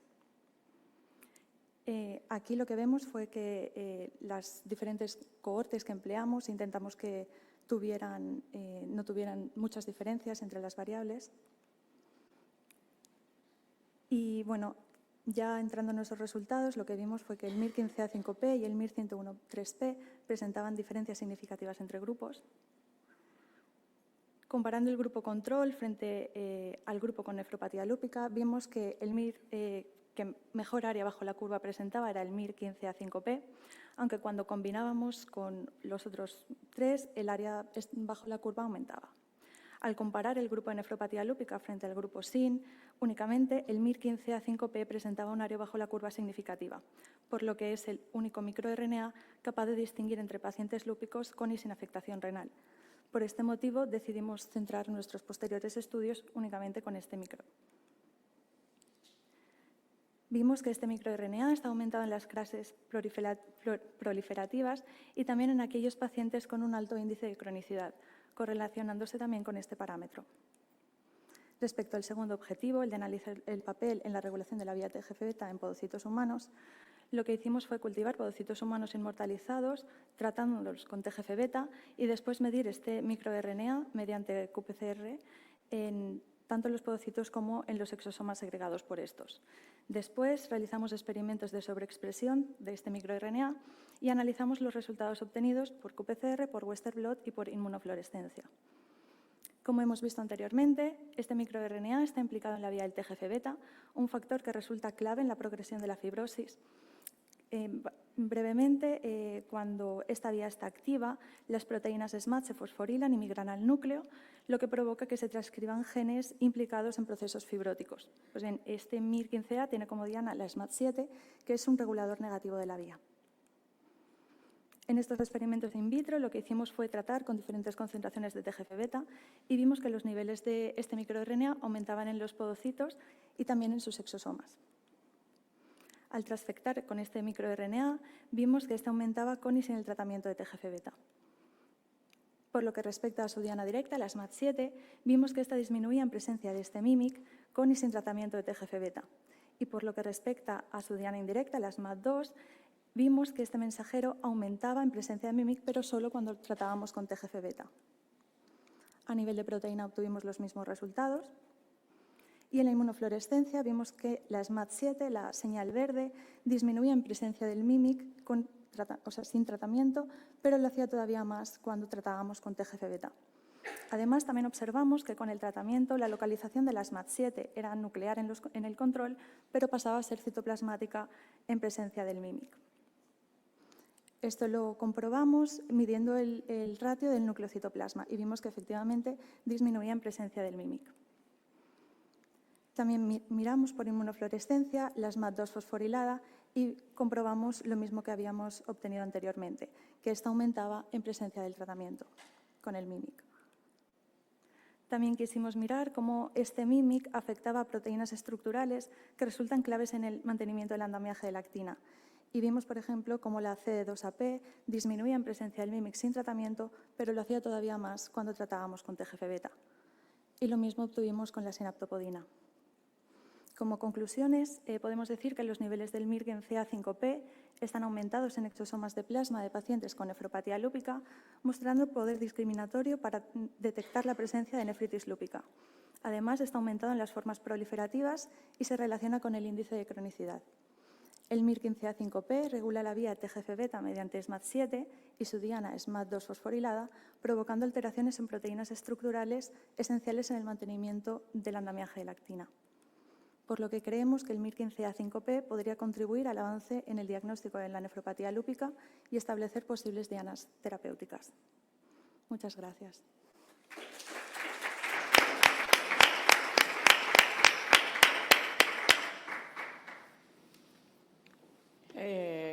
Aquí lo que vemos fue que las diferentes cohortes que empleamos intentamos que no tuvieran muchas diferencias entre las variables. Y bueno, ya entrando en nuestros resultados, lo que vimos fue que el MIR15A5P y el MIR101-3P presentaban diferencias significativas entre grupos. Comparando el grupo control frente al grupo con nefropatía lúpica, vimos que el MIR que mejor área bajo la curva presentaba era el MIR15A5P, aunque cuando combinábamos con los otros 3, el área bajo la curva aumentaba. Al comparar el grupo de nefropatía lúpica frente al grupo SIN, únicamente el MIR15A5P presentaba un área bajo la curva significativa, por lo que es el único microRNA capaz de distinguir entre pacientes lúpicos con y sin afectación renal. Por este motivo, decidimos centrar nuestros posteriores estudios únicamente con este micro. Vimos que este microRNA está aumentado en las clases proliferativas y también en aquellos pacientes con un alto índice de cronicidad, correlacionándose también con este parámetro. Respecto al segundo objetivo, el de analizar el papel en la regulación de la vía TGF-beta en podocitos humanos, lo que hicimos fue cultivar podocitos humanos inmortalizados, tratándolos con TGF-beta y después medir este microRNA mediante qPCR en tanto en los podocitos como en los exosomas segregados por estos. Después realizamos experimentos de sobreexpresión de este microRNA y analizamos los resultados obtenidos por qPCR, por Western blot y por inmunofluorescencia. Como hemos visto anteriormente, este microRNA está implicado en la vía del TGF-beta, un factor que resulta clave en la progresión de la fibrosis. Brevemente, cuando esta vía está activa, las proteínas SMAD se fosforilan y migran al núcleo, lo que provoca que se transcriban genes implicados en procesos fibróticos. Pues bien, este MIR15A tiene como diana la SMAD7, que es un regulador negativo de la vía. En estos experimentos in vitro lo que hicimos fue tratar con diferentes concentraciones de TGF-beta y vimos que los niveles de este microRNA aumentaban en los podocitos y también en sus exosomas. Al transfectar con este microRNA, vimos que este aumentaba con y sin el tratamiento de TGF-beta. Por lo que respecta a su diana directa, la SMAD7, vimos que esta disminuía en presencia de este MIMIC con y sin tratamiento de TGF-beta. Y por lo que respecta a su diana indirecta, la SMAD2, vimos que este mensajero aumentaba en presencia de MIMIC, pero solo cuando tratábamos con TGF-beta. A nivel de proteína obtuvimos los mismos resultados. Y en la inmunofluorescencia vimos que la SMAD7, la señal verde, disminuía en presencia del MIMIC sin tratamiento, pero lo hacía todavía más cuando tratábamos con TGF-beta. Además, también observamos que con el tratamiento la localización de la SMAD7 era nuclear en el control, pero pasaba a ser citoplasmática en presencia del MIMIC. Esto lo comprobamos midiendo el ratio del nucleocitoplasma y vimos que efectivamente disminuía en presencia del MIMIC. También miramos por inmunofluorescencia la SMAD2 fosforilada y comprobamos lo mismo que habíamos obtenido anteriormente, que esta aumentaba en presencia del tratamiento con el MIMIC. También quisimos mirar cómo este MIMIC afectaba a proteínas estructurales que resultan claves en el mantenimiento del andamiaje de la actina. Y vimos, por ejemplo, cómo la CD2AP disminuía en presencia del MIMIC sin tratamiento, pero lo hacía todavía más cuando tratábamos con TGF-beta. Y lo mismo obtuvimos con la sinaptopodina. Como conclusiones, podemos decir que los niveles del MIR15A5P están aumentados en exosomas de plasma de pacientes con nefropatía lúpica, mostrando poder discriminatorio para detectar la presencia de nefritis lúpica. Además, está aumentado en las formas proliferativas y se relaciona con el índice de cronicidad. El MIR15A5P regula la vía TGF-beta mediante SMAD7 y su diana SMAD2 fosforilada, provocando alteraciones en proteínas estructurales esenciales en el mantenimiento del andamiaje de la actina. Por lo que creemos que el MIR15A5P podría contribuir al avance en el diagnóstico de la nefropatía lúpica y establecer posibles dianas terapéuticas. Muchas gracias.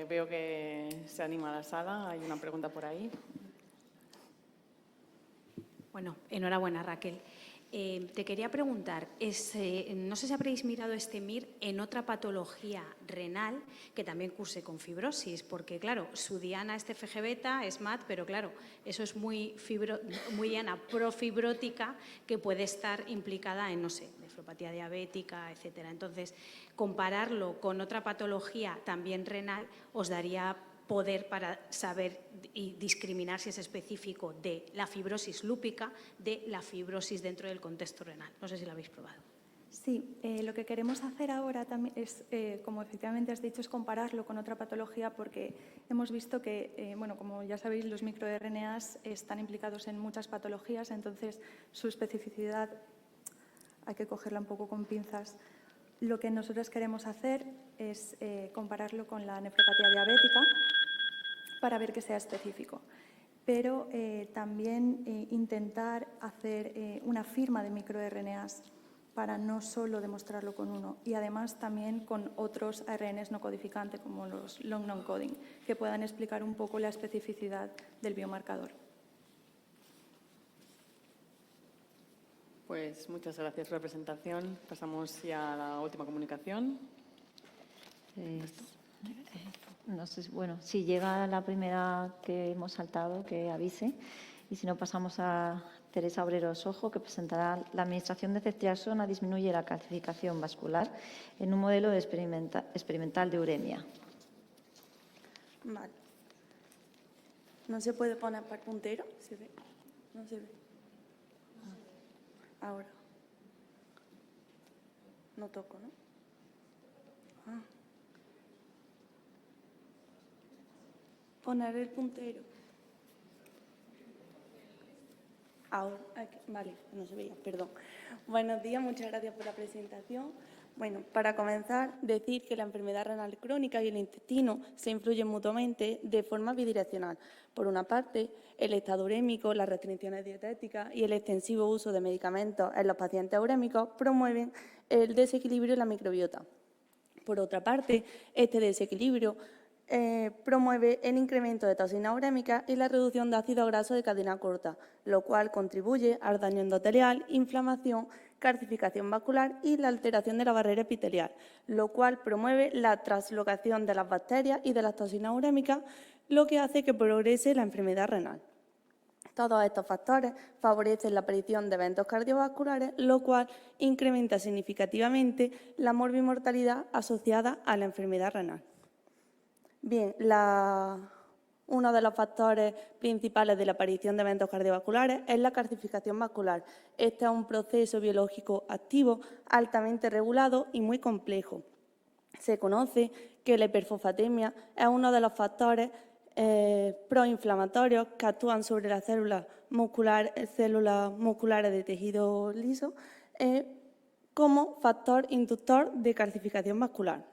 Veo que se anima la sala. Hay una pregunta por ahí. Bueno, enhorabuena, Raquel. Te quería preguntar, no sé si habréis mirado este MIR en otra patología renal que también curse con fibrosis, porque claro, su diana es TGF-beta, es MAD, pero claro, eso es muy diana profibrótica que puede estar implicada en, no sé, nefropatía diabética, etcétera. Entonces, compararlo con otra patología también renal os daría poder para saber y discriminar si es específico de la fibrosis lúpica de la fibrosis dentro del contexto renal. No sé si lo habéis probado. Sí, lo que queremos hacer ahora también es, como efectivamente has dicho, es compararlo con otra patología porque hemos visto que, bueno, como ya sabéis, los microRNAs están implicados en muchas patologías, entonces su especificidad hay que cogerla un poco con pinzas. Lo que nosotros queremos hacer es compararlo con la nefropatía diabética para ver que sea específico. pero también intentar hacer una firma de microRNAs para no solo demostrarlo con uno, y además también con otros ARNs no codificantes como los long non-coding, que puedan explicar un poco la especificidad del biomarcador. Pues muchas gracias por la presentación. Pasamos ya a la última comunicación. No sé, bueno, si llega la primera que hemos saltado, que avise. Y si no, pasamos a Teresa Obrero Sojo, que presentará la administración de ceftriaxona disminuye la calcificación vascular en un modelo experimental de uremia. Vale. ¿No se puede poner para el puntero? ¿Se ve? No se ve. Ahora. No toco, ¿no? Ah. Poner el puntero. Ahora, aquí. Vale, no se veía, perdón. Buenos días, muchas gracias por la presentación. Bueno, para comenzar, decir que la enfermedad renal crónica y el intestino se influyen mutuamente de forma bidireccional. Por una parte, el estado urémico, las restricciones dietéticas y el extensivo uso de medicamentos en los pacientes urémicos promueven el desequilibrio en la microbiota. Por otra parte, este desequilibrio promueve el incremento de toxinas urémicas y la reducción de ácidos grasos de cadena corta, lo cual contribuye al daño endotelial, inflamación, calcificación vascular y la alteración de la barrera epitelial, lo cual promueve la translocación de las bacterias y de las toxinas urémicas, lo que hace que progrese la enfermedad renal. Todos estos factores favorecen la aparición de eventos cardiovasculares, lo cual incrementa significativamente la morbimortalidad asociada a la enfermedad renal. Bien, uno de los factores principales de la aparición de eventos cardiovasculares es la calcificación vascular. Este es un proceso biológico activo altamente regulado y muy complejo. Se conoce que la hiperfosfatemia es uno de los factores proinflamatorios que actúan sobre las células musculares de tejido liso como factor inductor de calcificación vascular.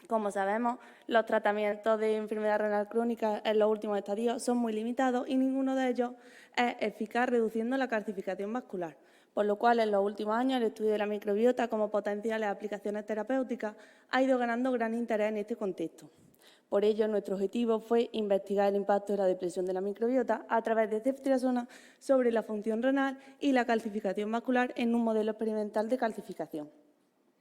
Como sabemos, los tratamientos de enfermedad renal crónica en los últimos estadios son muy limitados y ninguno de ellos es eficaz reduciendo la calcificación vascular, por lo cual en los últimos años el estudio de la microbiota como potenciales aplicaciones terapéuticas ha ido ganando gran interés en este contexto. Por ello, nuestro objetivo fue investigar el impacto de la depresión de la microbiota a través de ceftriaxona sobre la función renal y la calcificación vascular en un modelo experimental de calcificación.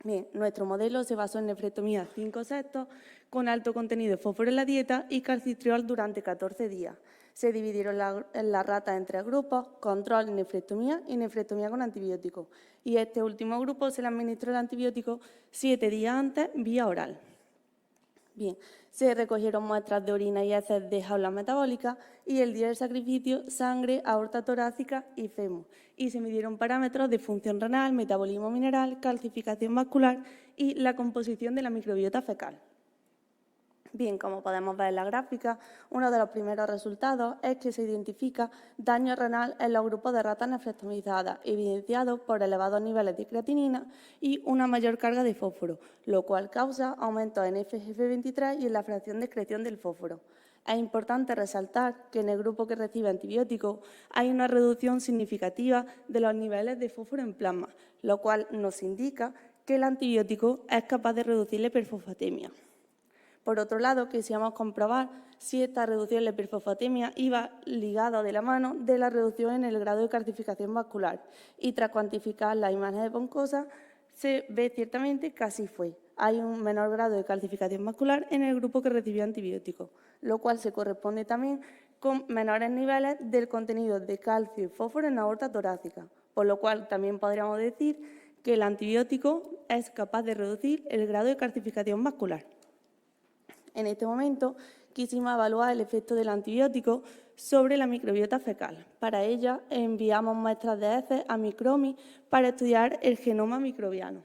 Bien, nuestro modelo se basó en nefrectomía 5 septos con alto contenido de fósforo en la dieta y calcitriol durante 14 días. Se dividieron las ratas en 3 grupos, control, nefrectomía y nefrectomía con antibióticos. Y a este último grupo se le administró el antibiótico 7 días antes vía oral. Bien, se recogieron muestras de orina y heces de jaulas metabólicas y el día del sacrificio sangre, aorta torácica y fémur. Y se midieron parámetros de función renal, metabolismo mineral, calcificación vascular y la composición de la microbiota fecal. Bien, como podemos ver en la gráfica, uno de los primeros resultados es que se identifica daño renal en los grupos de ratas nefrectomizadas, evidenciados por elevados niveles de creatinina y una mayor carga de fósforo, lo cual causa aumentos en FGF23 y en la fracción de excreción del fósforo. Es importante resaltar que en el grupo que recibe antibióticos hay una reducción significativa de los niveles de fósforo en plasma, lo cual nos indica que el antibiótico es capaz de reducir la hiperfosfatemia. Por otro lado, quisiéramos comprobar si esta reducción de la hiperfosfatemia iba ligada de la mano de la reducción en el grado de calcificación vascular. Y tras cuantificar las imágenes de Poncosa, se ve ciertamente que así fue. Hay un menor grado de calcificación vascular en el grupo que recibió antibióticos, lo cual se corresponde también con menores niveles del contenido de calcio y fósforo en la aorta torácica, por lo cual también podríamos decir que el antibiótico es capaz de reducir el grado de calcificación vascular. En este momento quisimos evaluar el efecto del antibiótico sobre la microbiota fecal. Para ello enviamos muestras de heces a Micromi para estudiar el genoma microbiano.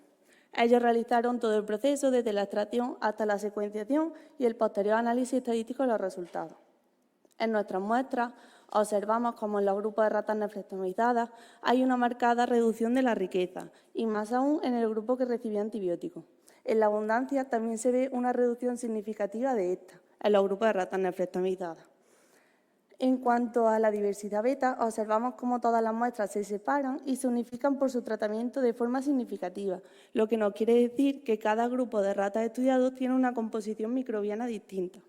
Ellos realizaron todo el proceso desde la extracción hasta la secuenciación y el posterior análisis estadístico de los resultados. En nuestras muestras observamos como en los grupos de ratas nefrectomizadas hay una marcada reducción de la riqueza y más aún en el grupo que recibió antibióticos. En la abundancia también se ve una reducción significativa de esta, en los grupos de ratas nefrectomizadas. En cuanto a la diversidad beta, observamos cómo todas las muestras se separan y se unifican por su tratamiento de forma significativa, lo que nos quiere decir que cada grupo de ratas estudiados tiene una composición microbiana distinta.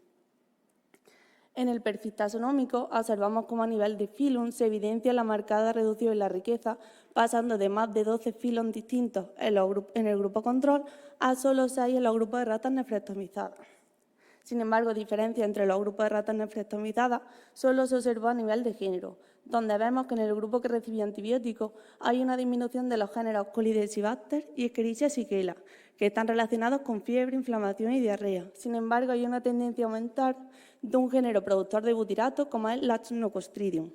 En el perfil taxonómico observamos cómo a nivel de filum se evidencia la marcada reducción en la riqueza, pasando de más de 12 filums distintos en el grupo control a solo 6 en los grupos de ratas nefrectomizadas. Sin embargo, diferencia entre los grupos de ratas nefrectomizadas solo se observó a nivel de género, donde vemos que en el grupo que recibía antibióticos hay una disminución de los géneros Colidesibacter y Escherichia shigella, que están relacionados con fiebre, inflamación y diarrea. Sin embargo, hay una tendencia a aumentar de un género productor de butirato, como es Lactobacillus.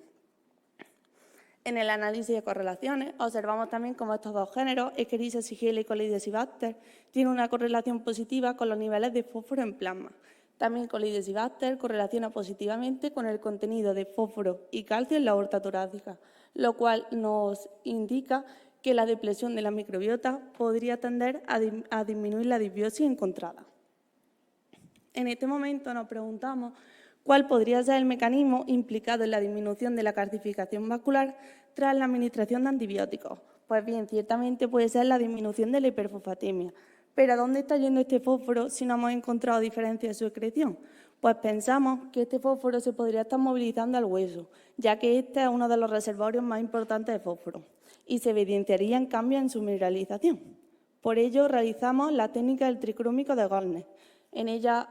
En el análisis de correlaciones, observamos también cómo estos dos géneros, Escherichia shigella y Colidesibacter, tienen una correlación positiva con los niveles de fósforo en plasma. También Colidesibacter correlaciona positivamente con el contenido de fósforo y calcio en la aorta torácica, lo cual nos indica que la depresión de la microbiota podría tender a disminuir la disbiosis encontrada. En este momento nos preguntamos cuál podría ser el mecanismo implicado en la disminución de la calcificación vascular tras la administración de antibióticos. Pues bien, ciertamente puede ser la disminución de la hiperfosfatemia. Pero ¿a dónde está yendo este fósforo si no hemos encontrado diferencia en su excreción? Pues pensamos que este fósforo se podría estar movilizando al hueso, ya que este es uno de los reservorios más importantes de fósforo y se evidenciaría en cambio en su mineralización. Por ello, realizamos la técnica del tricrómico de Goldner. En ella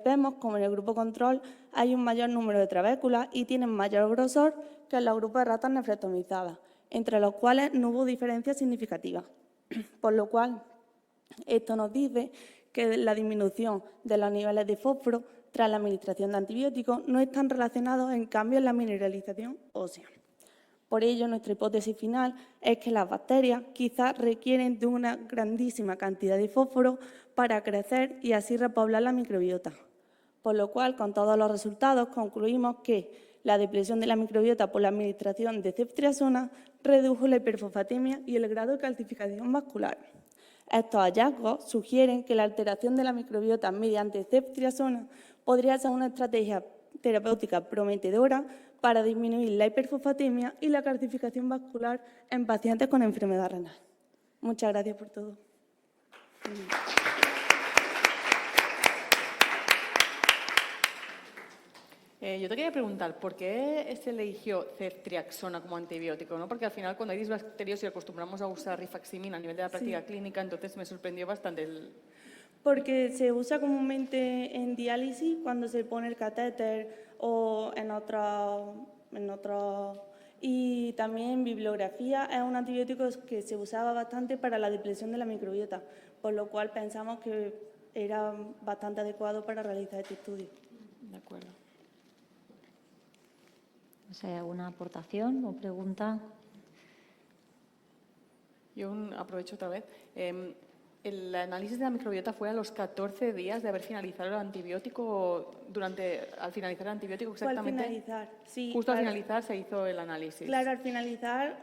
vemos como en el grupo control hay un mayor número de trabéculas y tienen mayor grosor que en los grupos de ratas nefrectomizadas, entre los cuales no hubo diferencia significativa. Por lo cual, esto nos dice que la disminución de los niveles de fósforo tras la administración de antibióticos no están relacionados en cambio en la mineralización ósea. Por ello, nuestra hipótesis final es que las bacterias quizás requieren de una grandísima cantidad de fósforo para crecer y así repoblar la microbiota. Por lo cual, con todos los resultados, concluimos que la depresión de la microbiota por la administración de ceftriaxona redujo la hiperfosfatemia y el grado de calcificación vascular. Estos hallazgos sugieren que la alteración de la microbiota mediante ceftriaxona podría ser una estrategia terapéutica prometedora para disminuir la hiperfosfatemia y la calcificación vascular en pacientes con enfermedad renal. Muchas gracias por todo. Yo te quería preguntar, ¿por qué se eligió ceftriaxona como antibiótico? ¿No? Porque al final, cuando hay disbacterios y acostumbramos a usar rifaximin a nivel de la práctica clínica, entonces me sorprendió bastante Porque se usa comúnmente en diálisis cuando se pone el catéter o en otro. Y también en bibliografía es un antibiótico que se usaba bastante para la depresión de la microbiota, por lo cual pensamos que era bastante adecuado para realizar este estudio. De acuerdo. ¿Hay alguna aportación o pregunta? Yo aprovecho otra vez. El análisis de la microbiota fue a los 14 días de haber finalizado el antibiótico, al finalizar el antibiótico exactamente. Al finalizar, sí. Justo al finalizar se hizo el análisis. Claro, al finalizar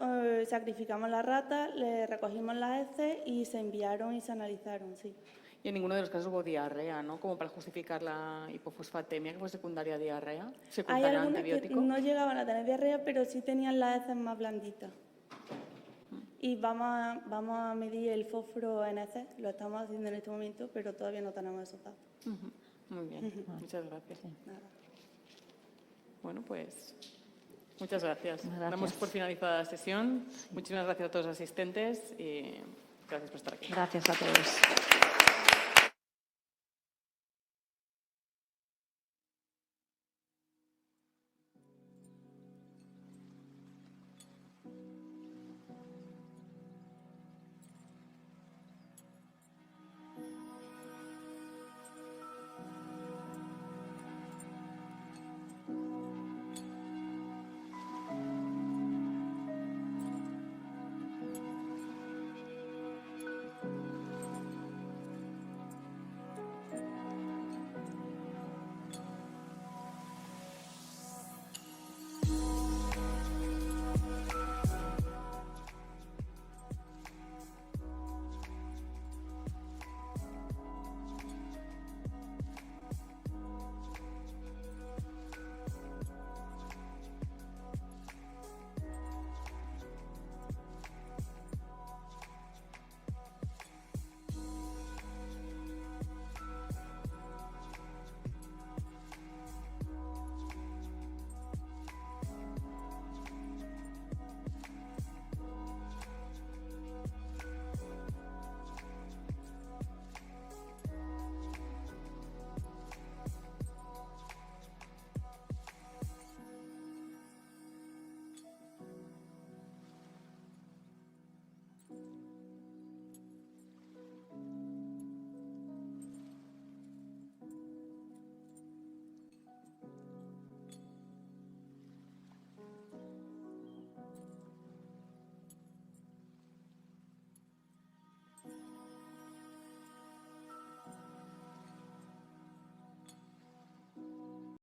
sacrificamos las ratas, le recogimos las heces y se enviaron y se analizaron, sí. Y en ninguno de los casos hubo diarrea, ¿no? Como para justificar la hifosfatemia, que fue secundaria a diarrea, secundaria Hay al algunas antibiótico. que no llegaban a tener diarrea, pero sí tenían las heces más blanditas. Y vamos a medir el fósforo en heces, lo estamos haciendo en este momento, pero todavía no tenemos esos datos. Muy bien, muchas gracias. Nada. Bueno, pues muchas gracias. Gracias. Damos por finalizada la sesión. Muchísimas gracias a todos los asistentes y gracias por estar aquí. Gracias a todos.